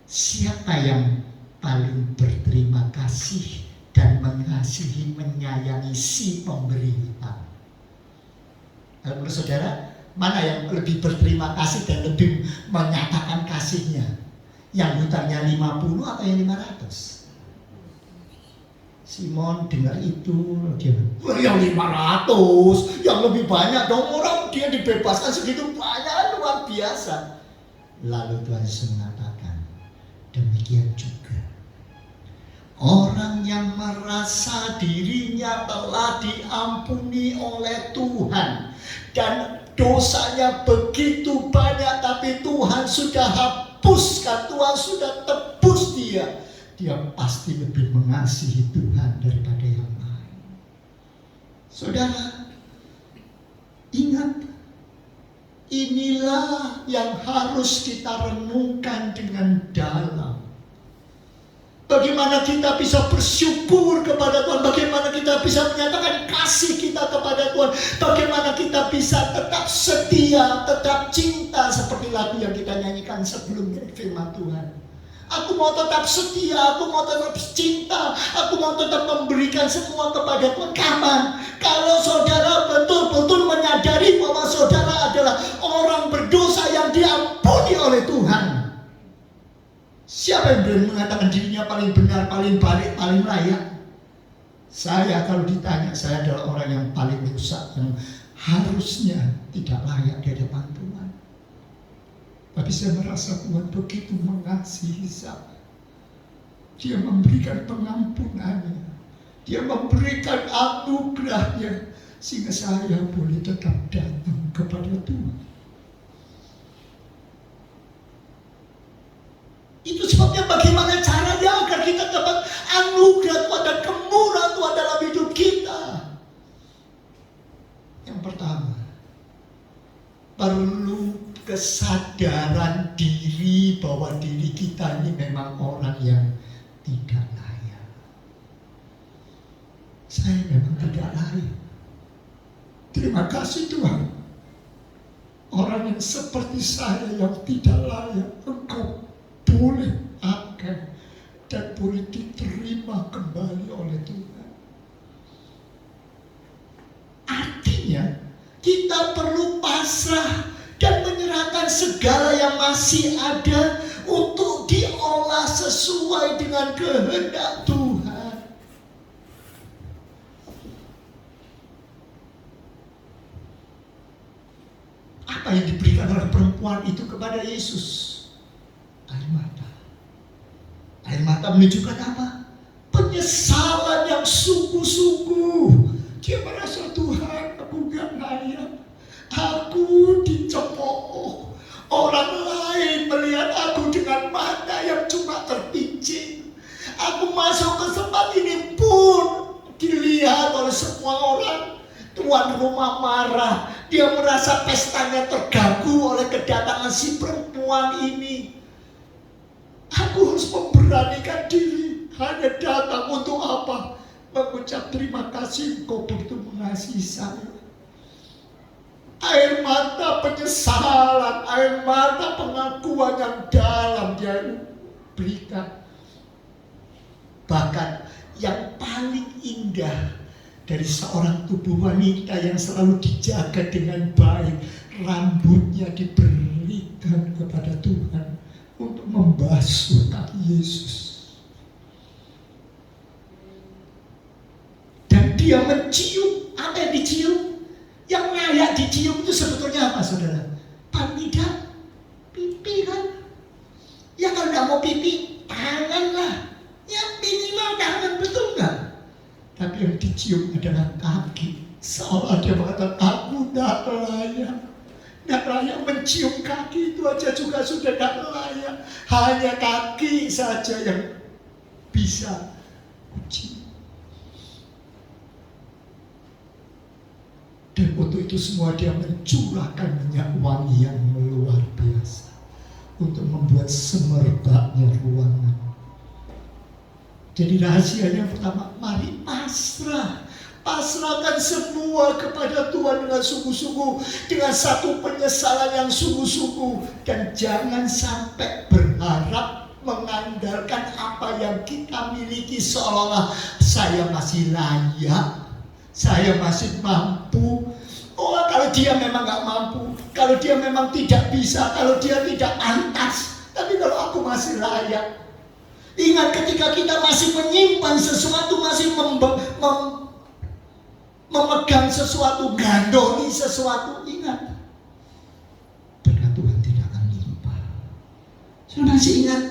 S2: siapa yang paling berterima kasih dan mengasihi, menyayangi si pemberi hutang? Menurut saudara, mana yang lebih berterima kasih dan lebih menyatakan kasihnya? Yang hutangnya 50 atau yang 500? Simon dengar itu, dia bilang, yang 500, yang lebih banyak dong, orang dia dibebaskan segitu banyak, luar biasa. Lalu Tuhan Yesus mengatakan, demikian juga orang yang merasa dirinya telah diampuni oleh Tuhan dan dosanya begitu banyak, tapi Tuhan sudah hapuskan, Tuhan sudah tebus dia pasti lebih mengasihi Tuhan daripada yang lain. Saudara, ingat, inilah yang harus kita renungkan dengan dalam. Bagaimana kita bisa bersyukur kepada Tuhan, bagaimana kita bisa menyatakan kasih kita kepada Tuhan, bagaimana kita bisa tetap setia, tetap cinta, seperti lagu yang kita nyanyikan sebelumnya, firman Tuhan. Aku mau tetap setia, aku mau tetap cinta, aku mau tetap memberikan semua kepada Tuhan. Kapan? Kalau saudara betul-betul menyadari bahwa saudara adalah orang berdosa yang diampuni oleh Tuhan. Siapa yang berani mengatakan dirinya paling benar, paling baik, paling layak? Saya kalau ditanya, saya adalah orang yang paling rusak, yang harusnya tidak layak di hadapan Tuhan. Tapi saya merasa Tuhan begitu mengasihi saya. Dia memberikan pengampunannya, Dia memberikan anugerahnya, sehingga saya boleh tetap datang kepada Tuhan. Itu sebabnya bagaimana caranya agar kita dapat anugerah Tuhan dan kemurahan Tuhan dalam hidup kita. Yang pertama, perlu kesadaran diri bahwa diri kita ini memang orang yang tidak layak. Saya memang tidak layak. Terima kasih Tuhan. Orang yang seperti saya yang tidak layak, Engkau boleh akan dan boleh diterima kembali oleh Tuhan. Artinya kita perlu pasrah dan menyerahkan segala yang masih ada untuk diolah sesuai dengan kehendak Tuhan. Apa yang diberikan oleh perempuan itu kepada Yesus? Air mata. Air mata menunjukkan apa? Penyesalan yang sungguh-sungguh. Dia merasa, Tuhan, aku gak layak. Aku dicemooh. Orang lain melihat aku dengan mata yang cuma terpincin. Aku masuk ke tempat ini pun dilihat oleh semua orang. Tuan rumah marah. Dia merasa pestanya terganggu oleh kedatangan si perempuan ini. Aku harus memberanikan diri. Hanya datang untuk apa? Mengucap terima kasih, Engkau begitu mengasihi saya. Air mata penyesalan, air mata pengakuan yang dalam dia berikan. Bahkan yang paling indah dari seorang tubuh wanita yang selalu dijaga dengan baik, rambutnya diberikan kepada Tuhan untuk membasuh kaki Yesus. dia mencium. Apa yang dicium? Yang layak dicium itu sebetulnya apa, saudara? Paling tidak pipi kan? Ya kalau nggak mau pipi, tangan lah. Ya minimal tangan, betul nggak? Tapi yang dicium adalah kaki. Seolah dia mengatakan, aku tidak layak. Tidak layak mencium kaki, itu aja juga sudah tidak layak. Hanya kaki saja yang bisa cium. Dan untuk itu semua dia mencurahkan minyak wangi yang luar biasa untuk membuat semerbaknya ruangan. Jadi rahasianya pertama, mari pasrah. Pasrahkan semua kepada Tuhan dengan sungguh-sungguh, dengan satu penyesalan yang sungguh-sungguh, dan jangan sampai berharap mengandalkan apa yang kita miliki seolah-olah saya masih layak, saya masih mampu. Oh, kalau dia memang gak mampu, kalau dia memang tidak bisa, kalau dia tidak pantas, tapi kalau aku masih layak. Ingat, ketika kita masih menyimpan sesuatu, masih memegang sesuatu, gandoli sesuatu, ingat, berkat Tuhan tidak akan limpah.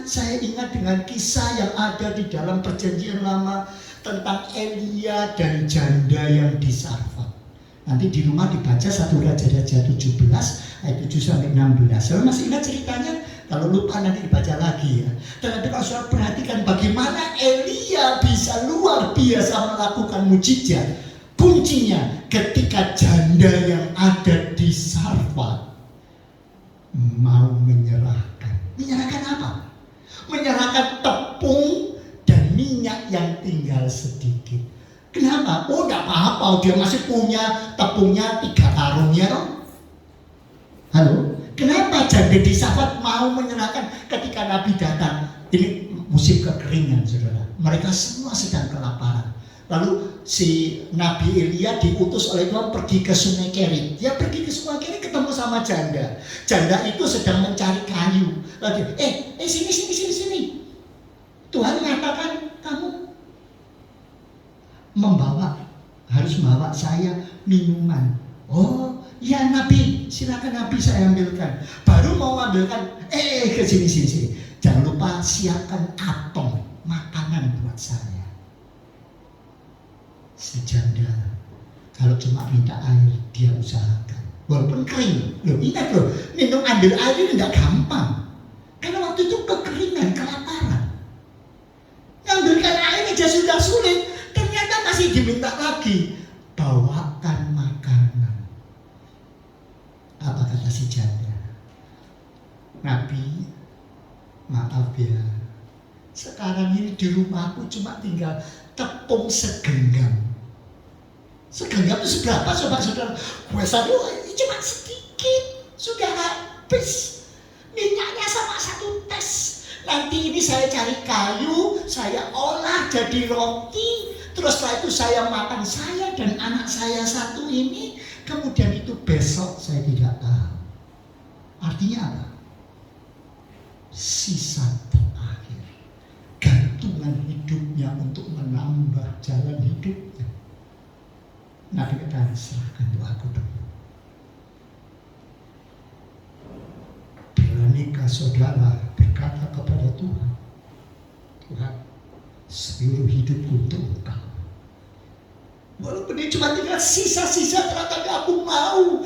S2: Saya ingat dengan kisah yang ada di dalam Perjanjian Lama tentang Elia dan janda yang di Sarfat. Nanti di rumah dibaca 1 Raja-Raja 17 ayat 7-16. Saudara masih ingat ceritanya? Kalau lupa nanti dibaca lagi ya. Tetapi kalau saudara perhatikan bagaimana Elia bisa luar biasa melakukan mujizat. Kuncinya ketika janda yang ada di Sarfat mau menyerahkan. Menyerahkan apa? Menyerahkan tepung dan minyak yang tinggal sedikit. Kenapa? Oh, tidak apa-apa, dia masih punya tepungnya 3 karung ya. Halo? Kenapa janda di Sarfat mau menyerahkan ketika Nabi datang? Ini musim kekeringan, saudara. Mereka semua sedang kelaparan. Lalu si Nabi Elia diutus oleh Tuhan pergi ke Sungai Kerit. Dia pergi ke Sungai Kerit ketemu sama janda. Janda itu sedang mencari kayu. Lalu sini. Tuhan mengatakan kamu harus membawa saya minuman. Oh, ya Nabi, silakan Nabi, saya ambilkan. Baru mau ambilkan, ke sini. Jangan lupa siapkan apel, makanan buat saya. Si janda kalau cuma minta air dia usahakan, walaupun kering. Ingat minum ambil air ini tidak gampang, karena waktu itu kekeringan, kelaparan. Ngambilkan air aja sudah sulit, ternyata masih diminta lagi, bawakan makanan. Apa kata si janda? Nabi, maaf ya, sekarang ini di rumahku cuma tinggal tepung segenggam. Segenggam itu seberapa saudara? Gue satu, ini cuma sedikit, sudah habis. Minyaknya sama 1 tes. Nanti ini saya cari kayu, saya olah jadi roti. Terus setelah itu saya makan, saya dan anak saya satu ini. Kemudian itu besok saya tidak tahu. Artinya apa? Sisa terakhir, gantungan hidupnya untuk menambah jalan hidupnya. Nabi kata, serahkan doaku dulu. Beranikah saudara berkata kepada Tuhan, Tuhan, seluruh hidupku untuk Engkau. Walaupun ini cuma tinggal sisa-sisa, tetapi aku mau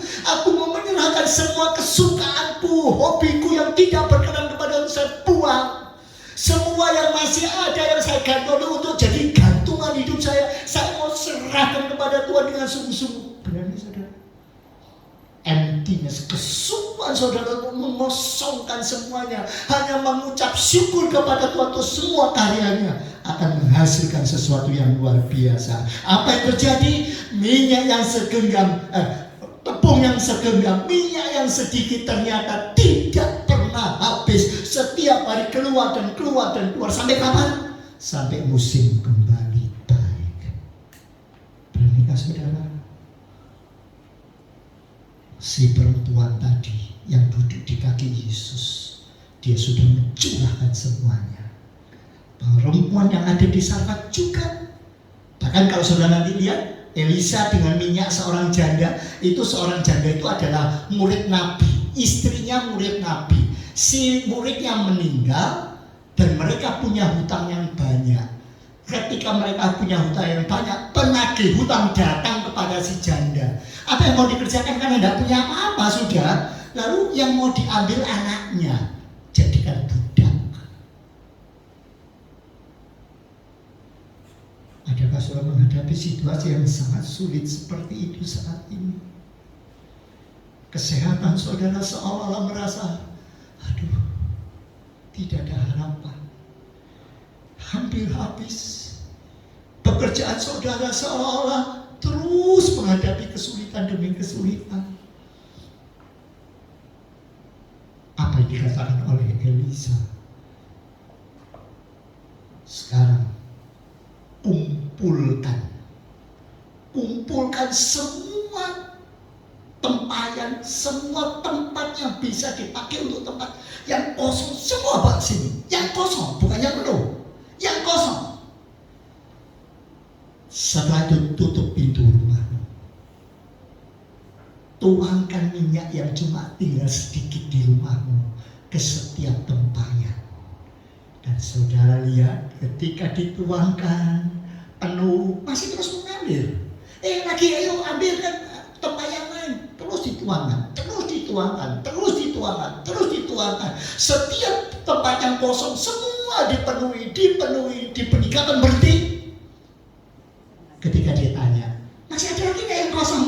S2: menyerahkan semua kesukaanku, hobiku yang tidak berkenan kepada saya buang. Semua yang masih ada yang saya gantoli untuk jadi gantungan hidup saya mau serahkan kepada Tuhan dengan sungguh-sungguh. Berani saudara? Emptiness, kesukaan saudara untuk mengosongkan semuanya, hanya mengucap syukur kepada Tuhan untuk semua karyanya akan menghasilkan sesuatu yang luar biasa. Apa yang terjadi? Minyak yang segenggam, tepung yang segenggam, minyak yang sedikit ternyata tidak pernah habis. Setiap hari keluar dan keluar. Sampai kapan? Sampai musim kembali baik. Beranikah saudara? Si perempuan tadi yang duduk di kaki Yesus, dia sudah mencurahkan semuanya. Perempuan yang ada di Sarfat juga. Bahkan Bahkan kalau saudara nanti lihat Elisa dengan minyak seorang janda, itu seorang janda itu adalah murid Nabi, istrinya murid Nabi. Si muridnya meninggal dan mereka punya hutang yang banyak. Ketika mereka punya hutang yang banyak, penagih hutang datang kepada si janda. Apa yang mau dikerjakan karena tidak punya apa-apa sudah. Lalu yang mau diambil anaknya, jadikan budak. Adakah saudara menghadapi situasi yang sangat sulit seperti itu saat ini? Kesehatan saudara seolah-olah merasa, aduh, tidak ada harapan, hampir habis. Pekerjaan saudara seolah-olah terus menghadapi kesulitan demi kesulitan. Apa yang dikatakan oleh Elisa? Sekarang kumpulkan semua tempayan, semua tempat yang bisa dipakai untuk tempat yang kosong, semua bawa sini. Yang kosong, bukan yang penuh, yang kosong. Setelah itu tutup pintu rumahmu. Tuangkan minyak yang cuma tinggal sedikit di rumahmu ke setiap tempayan. Dan saudara lihat ketika dituangkan penuh, masih terus mengalir. Lagi ayo ambilkan tempayan lain. Terus dituangkan, terus dituangkan, terus dituangkan, terus dituangkan. Setiap tempat yang kosong semua dipenuhi. Kapan berhenti? Ketika dia tanya, masih ada lagi nggak yang kosong?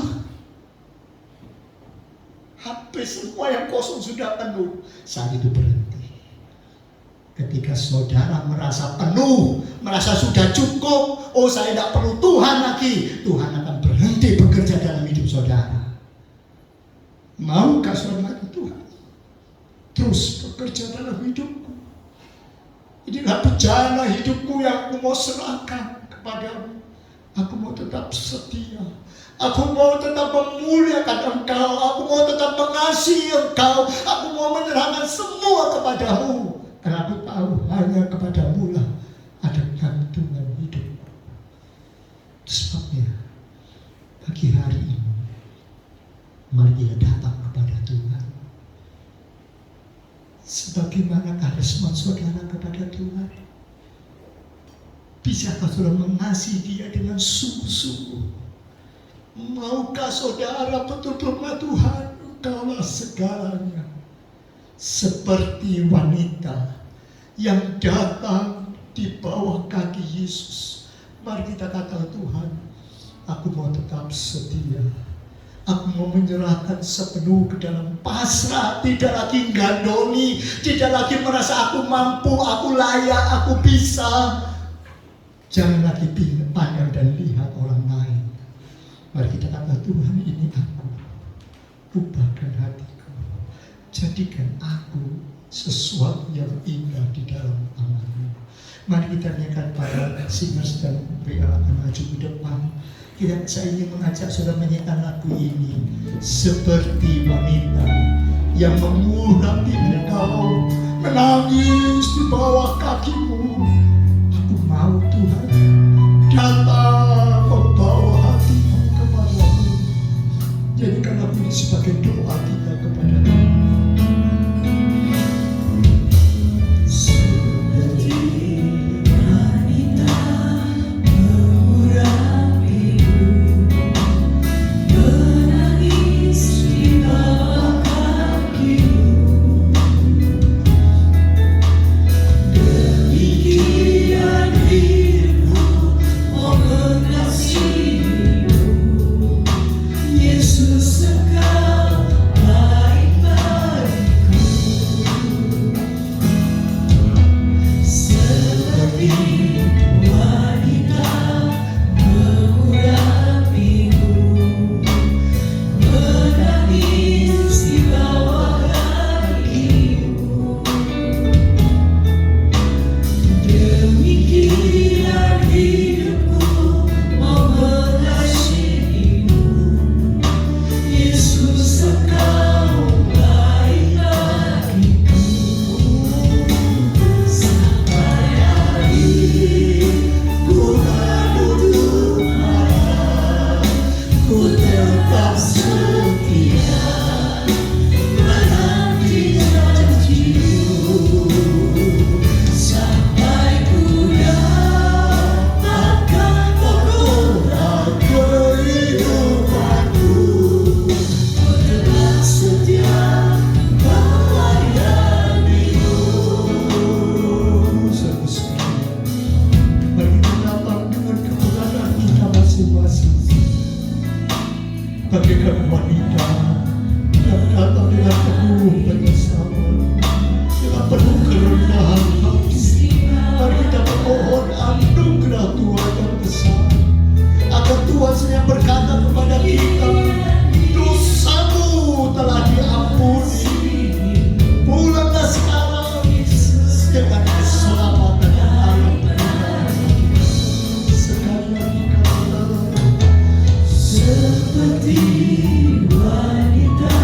S2: Habis semua yang kosong sudah penuh. Saat itu berhenti. Ketika saudara merasa penuh, merasa sudah cukup, oh saya tidak perlu Tuhan lagi, Tuhan akan berhenti bekerja dalam hidup saudara. Maukah saudara Tuhan terus bekerja dalam hidupku? Inilah bejana hidupku yang aku mau serahkan kepadamu. Aku mau tetap setia. Aku mau tetap memuliakan Engkau. Aku mau tetap mengasihi Engkau. Aku mau menyerahkan semua kepadamu. Karena aku tahu hanya kepadamu lah ada gantungan hidupku. Sebabnya pagi hari ini mari kita datang kepada Tuhan. Sebagaimanakah respon saudara kepada Tuhan? Bisakah saudara mengasihi Dia dengan sungguh-sungguh? Maukah saudara betul-betul Tuhan, Engkaulah segalanya? Seperti wanita yang datang di bawah kaki Yesus. Mari kita katakan, Tuhan, aku mau tetap setia. Aku mau menyerahkan sepenuh ke dalam pasrah, tidak lagi gandoni, tidak lagi merasa aku mampu, aku layak, aku bisa. Jangan lagi pandang dan lihat orang lain. Mari kita katakan, Tuhan, ini aku. Ubahkan hatiku. Jadikan aku sesuatu yang indah di dalam tangan-Mu. Mari kita nyanyikan para singers dan PA akan maju ke depan. Saya ingin mengajak saudara menyanyikan lagu ini. Seperti wanita yang mengurapi Engkau, menangis di bawah kaki-Mu. Aku mau Tuhan datang membawa hatiku kepadamu. Jadikan lagu ini sebagai doa kita kepada Tuhan.
S3: Demikian dirimu
S2: tetap setia menanti janji-Mu sampai ku dapatkan pokok kehidupanku. Ku tetap setia melayani-Mu. Bagi datang dengan kekurangan kita masing-masing, bagaikan wanita yang datang dengan penuh penyesalan, dengan penuh kerendahan hati. Mari kita memohon anugerah Tuhan yang besar, agar Tuhan sendiri berkata kepada kita, dosamu telah diampuni. Pulanglah sekarang dengan keselamatan yang alam sekali kata seperti wanita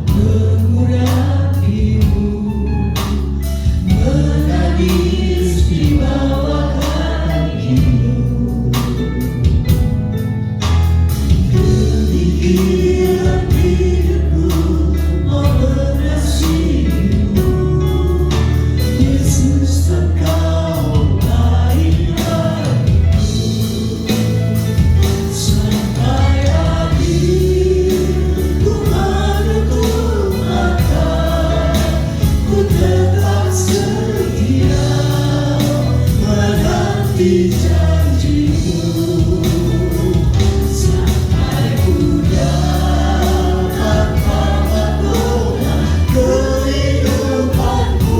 S2: mengurapimu, menangis di bawah kakimu. Demikian hidupku mengasihimu, Yesus, Engkau baik bagiku. Sampai akhir ku menutup mata, ku tetap setia menanti janji-Mu sampai ku dapat pokok kehidupanku.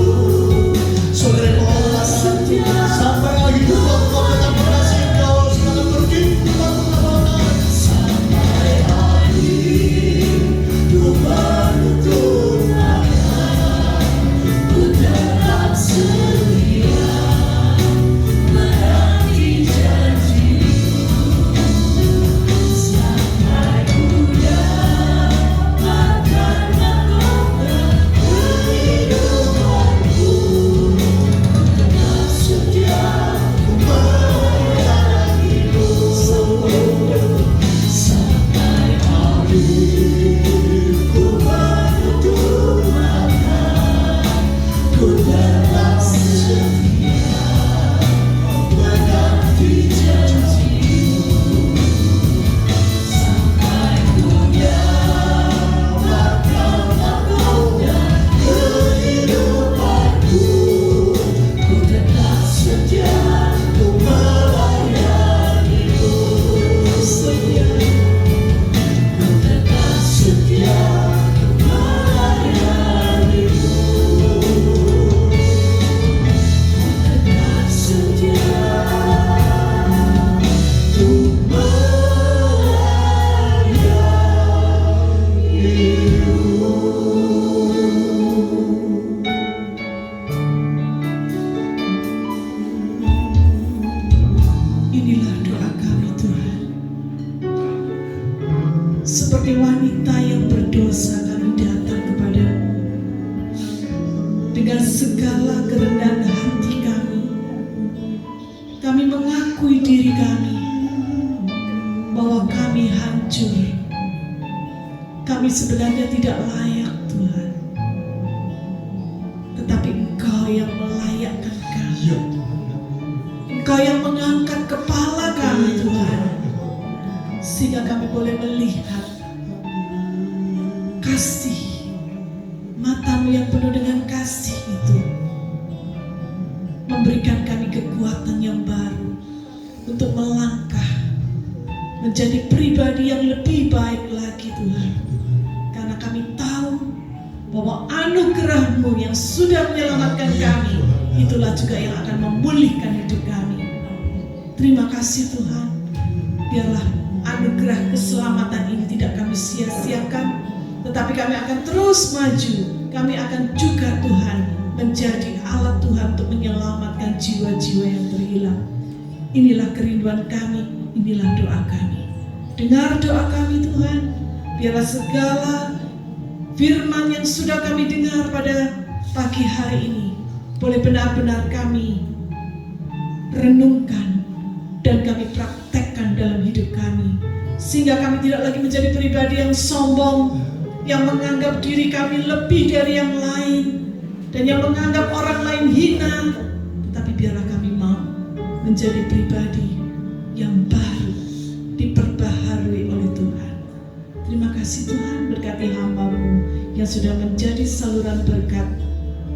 S2: Saudara mohonlah setia sampai akhir hidup kau tetap mengasihi Engkau. Silakan pergi kemana-mana. Sampai akhir ku menutup mata, ku tetap setia menanti janji-Mu sampai ku dapatkan mahkota kehidupanku. Ku tetap setia melayani-Mu sampai akhir ku menutup mata, ku tetap setia menanti janji-Mu sampai ku dapatkan mahkota kehidupanku. Ku tetap setia melayani-Mu, setia. Ku tetap setia melayani-Mu, tetap setia untuk
S1: Inilah doa kami Tuhan. Seperti wanita yang berdosa kami datang kepadamu dengan segala kerendahan hati kami. Kami mengakui diri kami bahwa kami hancur. Kami sebenarnya tidak layak Tuhan, tetapi Engkau yang melayakkan kami.
S2: Ya
S1: Engkau yang mengangkat kepala kami Tuhan, sehingga kami boleh melihat kasih, mata-Mu yang penuh dengan kasih itu memberikan kami kekuatan yang baru untuk melangkah menjadi pribadi yang lebih baik lagi Tuhan. Karena kami tahu bahwa anugerah-Mu yang sudah menyelamatkan kami, itulah juga yang akan memulihkan hidup kami. Terima kasih Tuhan. Biarlah anugerah keselamatan ini tidak kami sia-siakan, tetapi kami akan terus maju. Kami akan juga Tuhan menjadi alat Tuhan untuk menyelamatkan jiwa-jiwa yang terhilang. Inilah kerinduan kami, inilah doa kami. Dengar doa kami Tuhan. Biarlah segala firman yang sudah kami dengar pada pagi hari ini boleh benar-benar kami renungkan dan kami praktekkan dalam hidup kami, sehingga kami tidak lagi menjadi pribadi yang sombong, yang menganggap diri kami lebih dari yang lain, dan yang menganggap orang lain hina. Tetapi biarlah kami mau menjadi pribadi yang baru, diperbaharui oleh Tuhan. Terima kasih Tuhan, berkati hamba-Mu yang sudah menjadi saluran berkat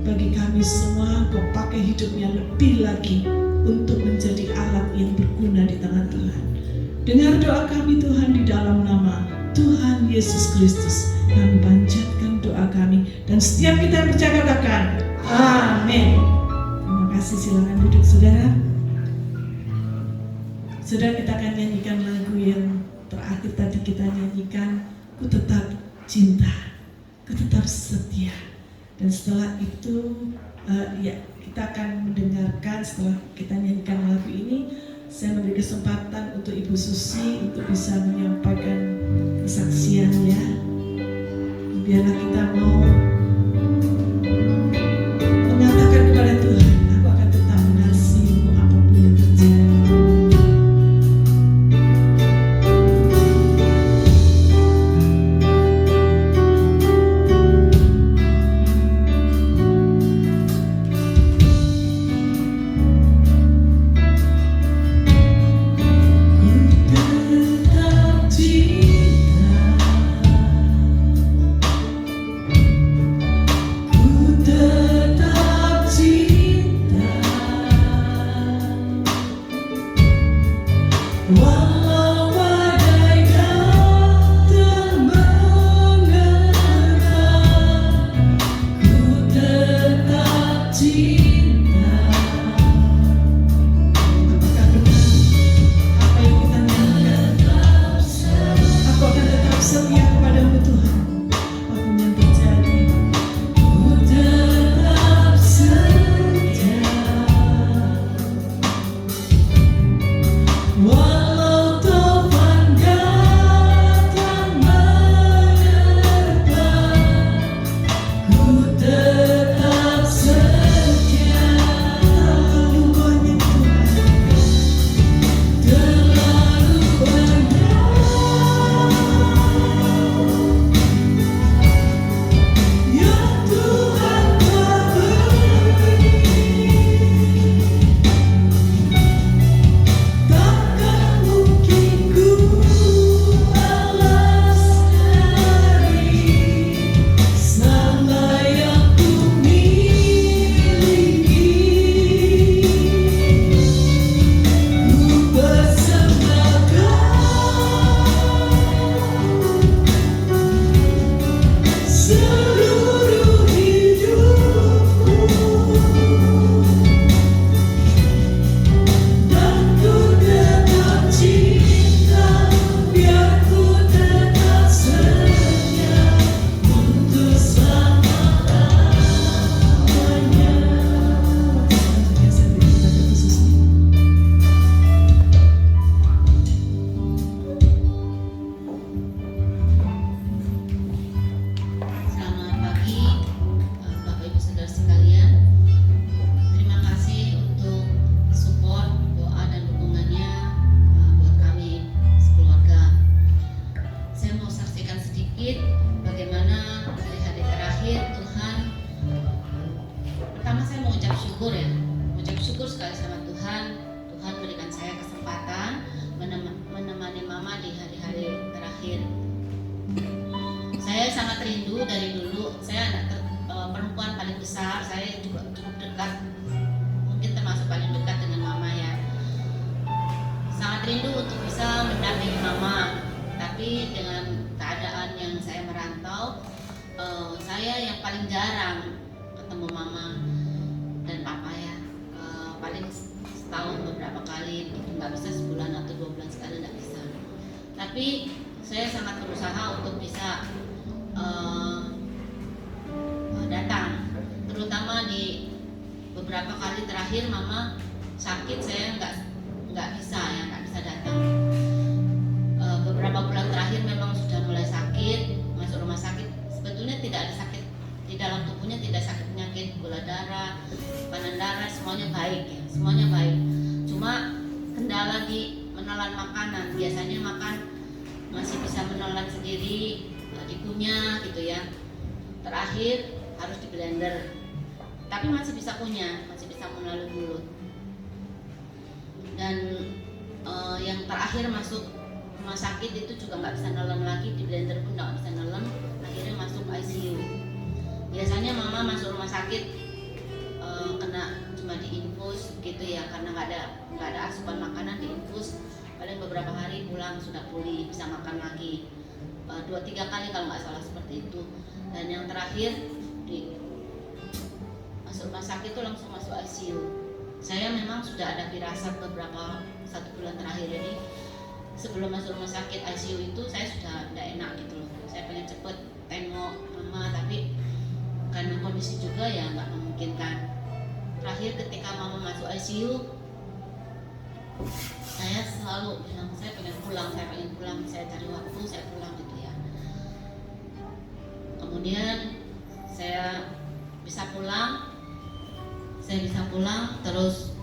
S1: bagi kami semua. Kau pakai hidupnya lebih lagi untuk menjadi alat yang berguna di tangan Tuhan. Dengar doa kami Tuhan, di dalam nama Tuhan Yesus Kristus kami panjatkan doa kami, dan setiap kita yang percaya katakan amin. Terima kasih, silakan duduk saudara. Saudara, kita akan nyanyikan lagu yang terakhir tadi kita nyanyikan, Ku Tetap Cinta, Ku Tetap Setia. Dan setelah itu kita akan mendengarkan, setelah kita nyanyikan lagu ini, saya memberi kesempatan untuk Ibu Susi untuk bisa menyampaikan kesaksiannya. Biarlah kita mau mengatakan kepada Tuhan, aku akan tetap mengasihimu apapun yang terjadi.
S3: Saya sangat rindu dari dulu. Saya anak perempuan paling besar. Saya juga cukup dekat, mungkin termasuk paling dekat dengan mama ya. Sangat rindu untuk bisa mendampingi mama. Tapi dengan keadaan yang saya merantau, saya yang paling jarang ketemu mama dan papa ya. Paling setahun beberapa kali, nggak bisa sebulan atau 2 bulan sekali, nggak bisa. Tapi saya sangat berusaha untuk bisa datang, terutama di beberapa kali terakhir mama sakit, saya nggak bisa datang. Beberapa bulan terakhir memang sudah mulai sakit, masuk rumah sakit. Sebetulnya tidak ada sakit di dalam tubuhnya, tidak sakit penyakit gula darah, tekanan darah, semuanya baik ya, semuanya baik. Cuma kendala di menelan makanan, biasanya makan
S4: ditelan sendiri, dikunyah gitu ya. Terakhir harus di blender. Tapi masih bisa kunyah, masih bisa melalui mulut. Dan yang terakhir masuk rumah sakit itu juga nggak bisa nelen lagi, di blender pun nggak bisa nelen. Akhirnya masuk ICU. Biasanya mama masuk rumah sakit kena cuma diinfus gitu ya, karena nggak ada asupan makanan, diinfus paling beberapa hari pulang sudah pulih, bisa makan lagi 2-3 kali kalau nggak salah seperti itu. Dan yang terakhir masuk rumah sakit itu langsung masuk ICU. Saya memang sudah ada firasat beberapa 1 bulan terakhir, jadi sebelum masuk rumah sakit ICU itu saya sudah tidak enak gitu loh. Saya pengen cepet tengok mama, tapi karena kondisi juga ya nggak memungkinkan. Terakhir ketika mama masuk ICU, saya selalu bilang saya pengen pulang, saya cari waktu, saya pulang gitu ya. Kemudian saya bisa pulang, terus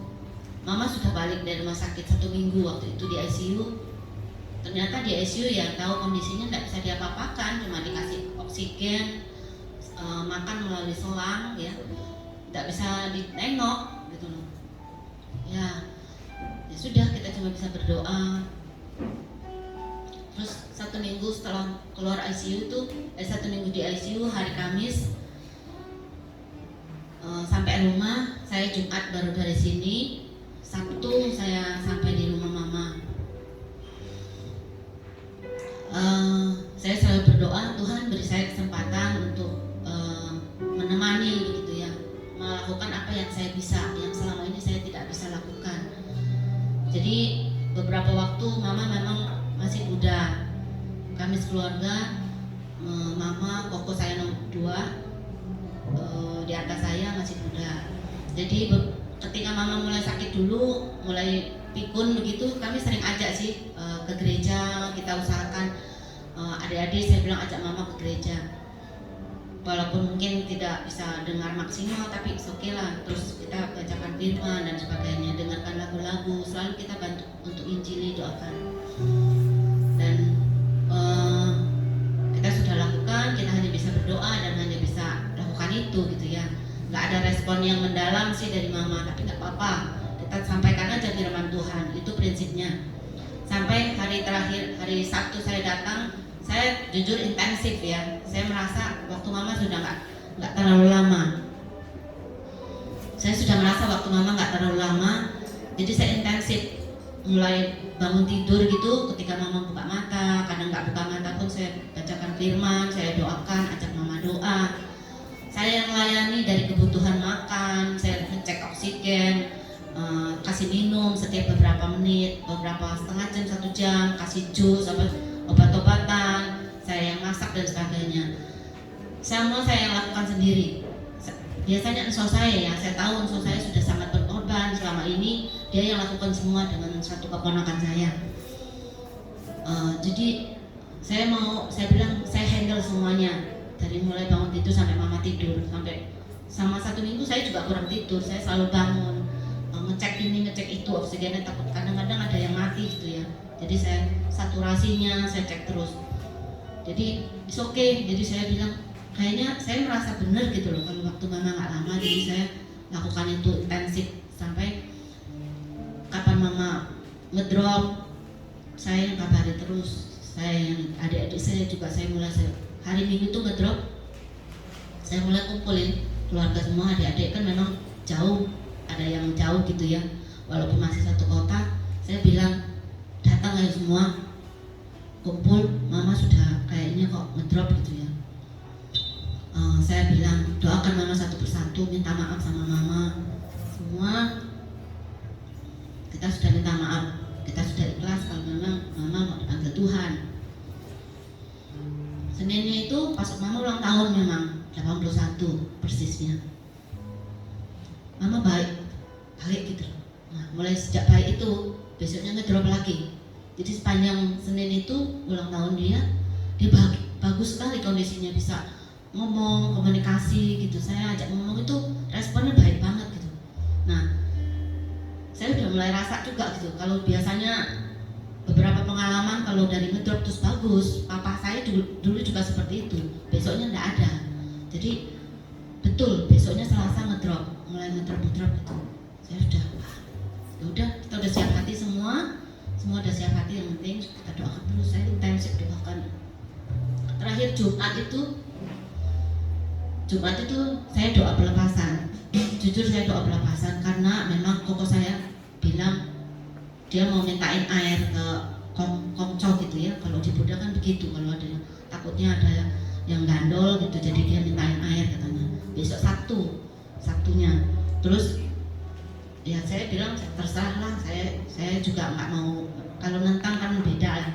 S4: mama sudah balik dari rumah sakit 1 minggu waktu itu di ICU. Ternyata di ICU ya tahu kondisinya nggak bisa diapa-apakan, cuma dikasih oksigen, makan melalui selang ya, nggak bisa ditengok gitu loh. Ya sudah, kita cuma bisa berdoa. Terus 1 minggu setelah keluar ICU tuh, 1 minggu di ICU, hari Kamis sampai rumah. Saya Jumat baru dari sini, Sabtu saya sampai di rumah mama. Saya selalu berdoa, Tuhan beri saya kesempatan untuk menemani begitu ya, melakukan apa yang saya bisa, yang selama ini saya tidak bisa lakukan. Jadi beberapa waktu mama memang masih muda, kami sekeluarga, mama koko saya nomor 2, di atas saya masih muda. Jadi ketika mama mulai sakit dulu, mulai pikun begitu, kami sering ajak sih ke gereja. Kita usahakan adik-adik saya bilang ajak mama ke gereja, walaupun mungkin tidak bisa dengar maksimal, tapi oke lah. Terus kita bacakan firman dan sebagainya, dengarkan lagu-lagu, selalu kita bantu untuk injili, doakan. Dan kita sudah lakukan, kita hanya bisa berdoa dan hanya bisa lakukan itu gitu ya. Nggak ada respon yang mendalam sih dari mama, tapi nggak apa-apa, kita sampaikan aja firman Tuhan, itu prinsipnya. Sampai hari terakhir, hari Sabtu saya datang, saya jujur intensif ya. Saya merasa waktu mama sudah nggak terlalu lama. Saya sudah merasa waktu mama nggak terlalu lama, jadi saya intensif. Mulai bangun tidur gitu, ketika mama buka mata, kadang nggak buka mata pun saya bacakan firman, saya doakan, ajak mama doa. Saya yang layani dari kebutuhan makan, saya ngecek oksigen, kasih minum setiap beberapa menit, beberapa setengah jam, 1 jam, kasih jus, obat-obatan, saya yang masak dan sebagainya. Semua saya yang lakukan sendiri. Biasanya ensor saya tahu ensor saya sudah sangat berkorban selama ini, dia yang lakukan semua dengan satu keponakan saya. Jadi saya bilang saya handle semuanya, dari mulai bangun tidur sampai mama tidur, sampai sama 1 minggu saya juga kurang tidur. Saya selalu bangun, ngecek ini ngecek itu, oksigennya, takut kadang-kadang ada yang mati gitu ya. Jadi saya saturasinya saya cek terus. Jadi it's okay. Jadi saya bilang kayaknya saya merasa benar gitu loh kalau waktu mama nggak lama. Jadi saya lakukan itu intensif sampai kapan mama ngedrop, saya yang kabari terus. Saya yang adik-adik saya juga hari Minggu itu ngedrop, saya mulai kumpulin keluarga semua. Adik-adik kan memang jauh, ada yang jauh gitu ya, walaupun masih satu kota. Saya bilang datang ayo semua kumpul, mama sudah kayaknya kok ngedrop gitu ya. Saya bilang doakan mama satu persatu, minta maaf sama mama semua. Kita sudah minta maaf, kita sudah ikhlas kalau memang mama mau dipanggil Tuhan. Seninnya itu pas mama ulang tahun, memang 81 persisnya. Mama baik gitu. Nah, mulai sejak baik itu besoknya ngedrop lagi. Jadi sepanjang Senin itu ulang tahun dia bagus sekali kondisinya, bisa ngomong, komunikasi gitu. Saya ajak ngomong itu responnya baik banget gitu. Nah, saya udah mulai rasa juga gitu. Kalau biasanya beberapa pengalaman kalau dari ngedrop terus bagus, papa saya dulu juga seperti itu, besoknya enggak ada. Jadi betul besoknya Selasa mulai ngedrop gitu. Saya sudah, ya udah kita udah siap hati semua udah siap hati, yang penting kita doakan dulu. Saya intensif doakan. Terakhir Jumat itu saya doa pelepasan. Jujur saya doa pelepasan karena memang koko saya bilang dia mau mintain air ke kongco gitu ya. Kalau di Buddha kan begitu, kalau ada takutnya ada yang gandol gitu, jadi dia mintain air katanya. Besok Sabtunya. Terus ya saya bilang terserah lah, saya juga nggak mau, kalau nentang kan beda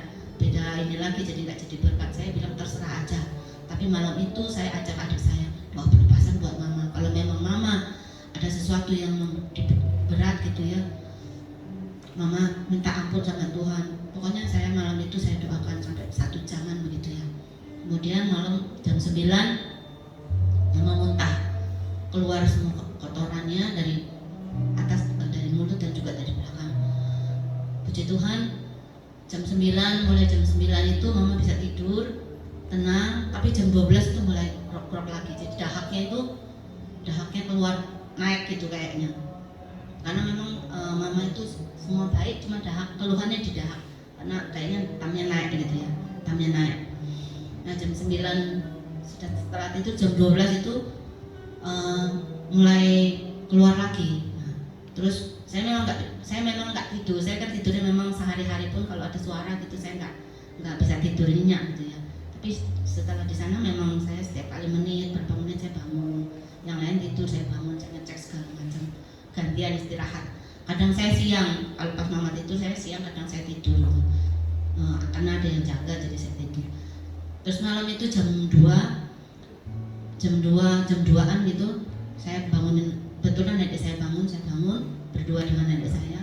S4: ini lagi, jadi nggak jadi berkat. Saya bilang terserah aja. Tapi malam itu saya ajak adik saya doa pelepasan buat mama. Kalau memang mama ada sesuatu yang berat gitu ya, mama minta ampun sama Tuhan. Pokoknya saya malam itu saya doakan sampai 1 jaman begitu ya. Kemudian malam jam 9 mama muntah, keluar semua kotorannya dari atas, dari mulut dan juga dari belakang. Puji Tuhan, mulai jam 9 itu mama bisa tidur tenang, tapi jam 12 itu mulai krok-krok lagi. Jadi dahaknya keluar, naik gitu kayaknya. Karena memang mama itu semua baik, cuma keluhannya di dahak, karena kayaknya tamnya naik gitu ya, tamnya naik. Nah jam 9 setelah itu jam 12 itu mulai keluar lagi. Nah, terus saya memang nggak tidur. Saya kan tidurnya memang sehari-hari pun kalau ada suara gitu saya nggak bisa tidur nyenyak gitu ya. Tapi setelah di sana memang saya setiap kali berapa menit saya bangun. Yang lain tidur, saya bangun, saya ngecek segala macam, gantian istirahat. Kadang saya siang, kalau pas mama tidur saya siang, kadang saya tidur karena ada yang jaga, jadi saya tidur. Terus malam itu jam 2-an gitu saya bangunin, betulan adik saya bangun berdua dengan adik saya,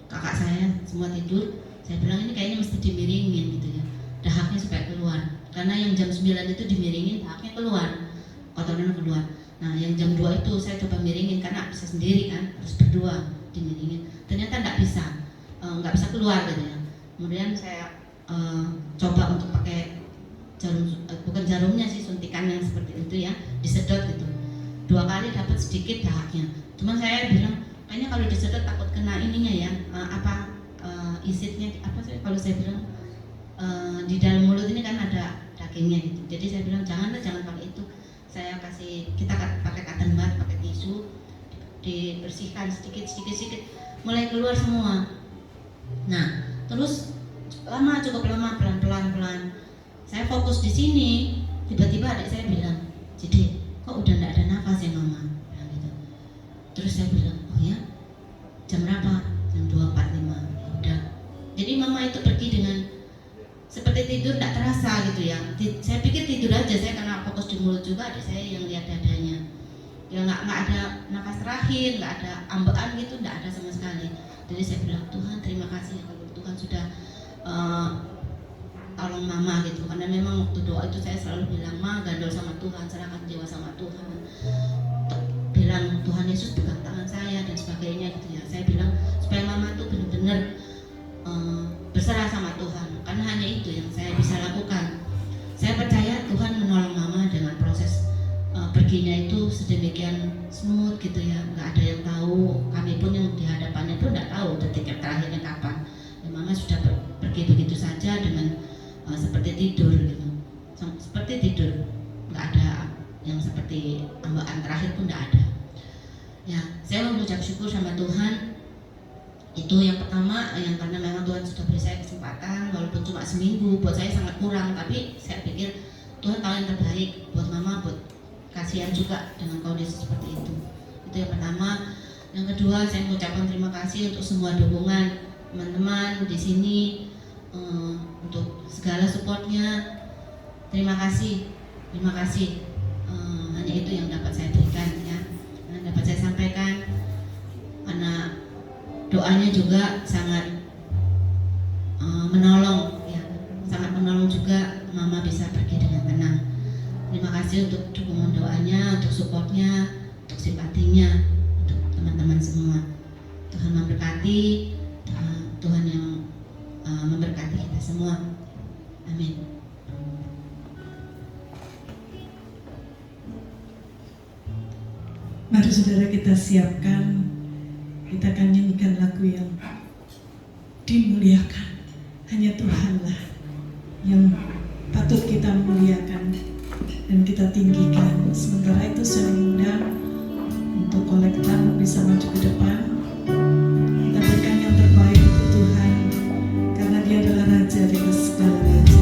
S4: kakak saya semua tidur. Saya bilang ini kayaknya mesti dimiringin gitu ya, dahaknya supaya keluar, karena yang jam 9 itu dimiringin dahaknya keluar, kotoran keluar. Nah yang jam 2 itu saya coba miringin karena bisa sendiri kan, harus berdua dimiringin, ternyata nggak bisa keluar gitu ya. Kemudian saya coba untuk pakai jarum, bukan jarumnya sih, suntikan yang seperti itu ya, disedot gitu. 2 kali dapat sedikit dahaknya. Cuman saya bilang kayaknya kalau disedot takut kena ininya ya, isitnya apa sih kalau saya bilang di dalam mulut ini kan ada dagingnya gitu. Jadi saya bilang jangan pakai itu. Kita pakai cotton bud, pakai tisu, dibersihkan sedikit, mulai keluar semua. Nah terus cukup lama, pelan. Saya fokus di sini, tiba-tiba adik saya bilang, jadi kok udah nggak ada nafas ya mama? Bilang gitu. Terus saya bilang, oh ya, jam berapa? Jam 2.45. Ya udah. Jadi mama itu pergi dengan seperti tidur, nggak terasa gitu ya. Saya pikir tidur aja, saya karena fokus di mulut juga, adik saya yang lihat dadanya. Ya nggak ada nafas terakhir, nggak ada ambekan gitu, nggak ada sama sekali. Jadi saya bilang, Tuhan terima kasih ya kalau Tuhan sudah tolong mama gitu, karena memang waktu doa itu saya selalu bilang, ma gandol sama Tuhan, serahkan jiwa sama Tuhan, bilang Tuhan Yesus pegang tangan saya dan sebagainya gitu ya. Saya bilang supaya mama tuh benar-benar berserah sama Tuhan, karena hanya itu yang saya bisa lakukan. Saya percaya Tuhan menolong mama dengan proses perginya itu sedemikian smooth gitu ya, nggak ada yang tahu, kami pun yang di hadapannya pun nggak tahu detik terakhirnya kapan. Dan mama sudah pergi begitu saja dengan seperti tidur gitu, seperti tidur, nggak ada yang seperti ambekan terakhir pun nggak ada. Ya, saya mengucap syukur sama Tuhan. Itu yang pertama, yang karena memang Tuhan sudah beri saya kesempatan, walaupun cuma seminggu, buat saya sangat kurang, tapi saya pikir Tuhan tahu yang terbaik buat mama, buat kasihan juga dengan kondisi seperti itu. Itu yang pertama. Yang kedua, saya mengucapkan terima kasih untuk semua dukungan teman-teman di sini, untuk segala supportnya. Terima kasih. Hanya itu yang dapat saya berikan ya, yang dapat saya sampaikan, karena doanya juga sangat menolong ya, sangat menolong juga mama bisa pergi dengan tenang. Terima kasih untuk dukungan doanya, untuk supportnya, untuk simpatinya, untuk teman-teman semua. Tuhan memberkati, Tuhan yang memberkati kita semua. Amin.
S1: Mari saudara kita siapkan, kita akan nyanyikan lagu yang dimuliakan. Hanya Tuhanlah yang patut kita muliakan dan kita tinggikan. Sementara itu saya mengundang untuk kolektor bisa maju ke depan. Kita berikan yang terbaik untuk Tuhan, karena Dia adalah Raja di atas segala raja.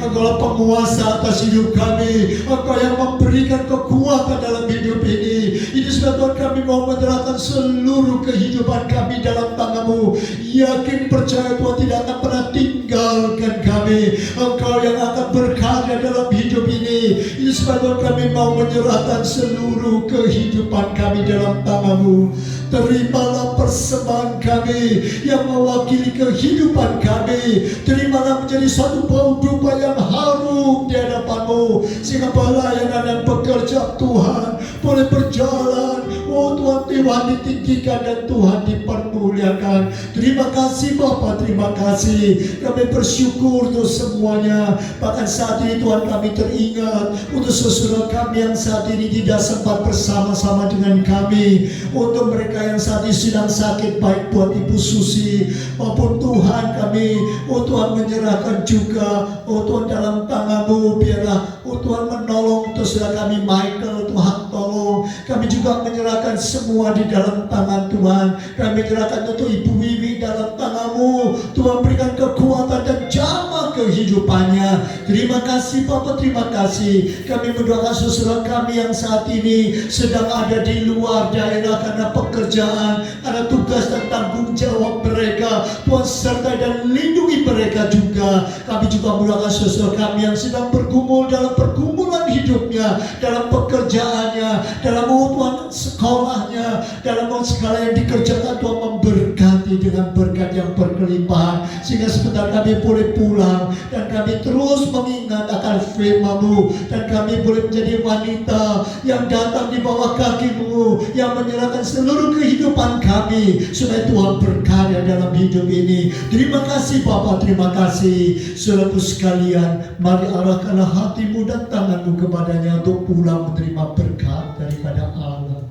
S2: Engkaulah penguasa atas hidup kami. Engkau yang memberikan kekuatan dalam hidup ini. Ini sebab Tuhan kami mau menyerahkan seluruh kehidupan kami dalam tangan-Mu. Yakin percaya Tuhan tidak akan pernah tinggalkan kami. Engkau yang akan berkarya dalam hidup ini. Ini sebab Tuhan kami mau menyerahkan seluruh kehidupan kami dalam tangan-Mu. Terimalah persembahan kami yang mewakili kehidupan kami. Terimalah menjadi satu bau dupa yang harum di hadapan-Mu, sehingga pelayanan dan pekerjaan Tuhan boleh berjalan. Oh Tuhan ditinggikan dan Tuhan dipermuliakan. Terima kasih Bapa, terima kasih. Kami bersyukur untuk semuanya. Bahkan saat ini Tuhan kami teringat untuk saudara kami yang saat ini tidak sempat bersama-sama dengan kami. Untuk mereka yang saat ini sedang sakit, baik buat Ibu Susi maupun Tuhan kami, oh Tuhan menyerahkan juga, oh Tuhan dalam tangan-Mu. Biarlah oh Tuhan menolong untuk saudara kami Michael, Tuhan tolong. Kami juga menyerahkan semua di dalam tangan Tuhan. Kami menyerahkan untuk Ibu Wiwi dalam tangan-Mu. Tuhan berikan kekuatan dan jamah kehidupannya. Terima kasih Bapa, terima kasih. Kami mendoakan saudara kami yang saat ini sedang ada di luar daerah karena pekerjaan, karena tugas dan tanggung jawab mereka. Tuhan sertai dan lindungi mereka juga. Kami juga mendoakan saudara kami yang sedang bergumul dalam pergumulan hidupnya, dalam pekerjaannya, dalam Tuhan sekolahnya, dalam segala yang dikerjakan. Tuhan memberkati berkati dengan berkat yang berkelimpahan, sehingga sebentar kami boleh pulang dan kami terus mengingat akan firman-Mu, dan kami boleh menjadi wanita yang datang di bawah kaki-Mu, yang menyerahkan seluruh kehidupan kami supaya Tuhan berkarya dalam hidup ini. Terima kasih Bapa, terima kasih. Saudaraku sekalian, mari arahkanlah hatimu dan tanganmu kepadanya untuk pulang menerima berkat daripada Allah,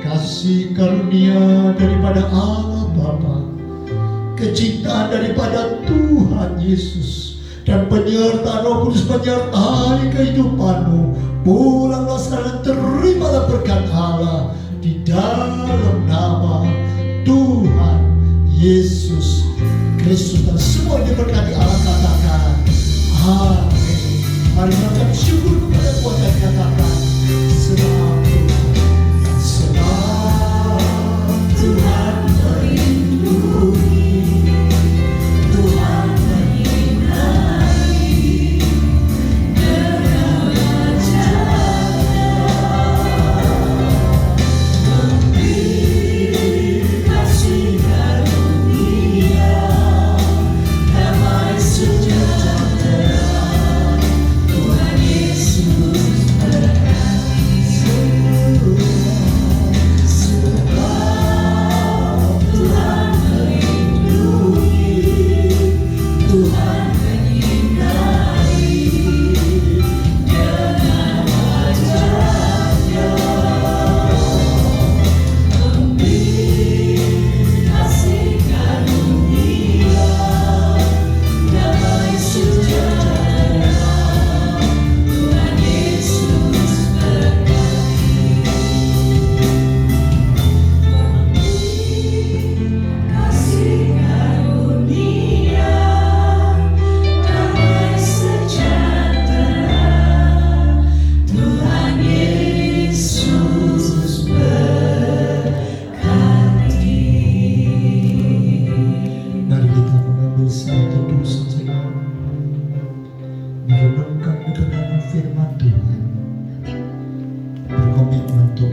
S2: kasih karunia daripada Allah Bapa, kecintaan daripada Tuhan Yesus, dan penyertaan Roh Kudus menyertai kehidupanmu. Pulanglah sekarang, terimalah berkat Allah di dalam nama Tuhan Yesus Kristus. Dan semua diberkati Allah, katakan amin. Mari kita bersyukur kepada Tuhan dan katakan selamat Tuhan melindungi, Tuhan menyinari dengan wajah-Nya, memberi kasih karunia, damai sejahtera. Tuhan Yesus berkati semua. Merenungkan kebenaran firman Tuhan, berkomitmen untuk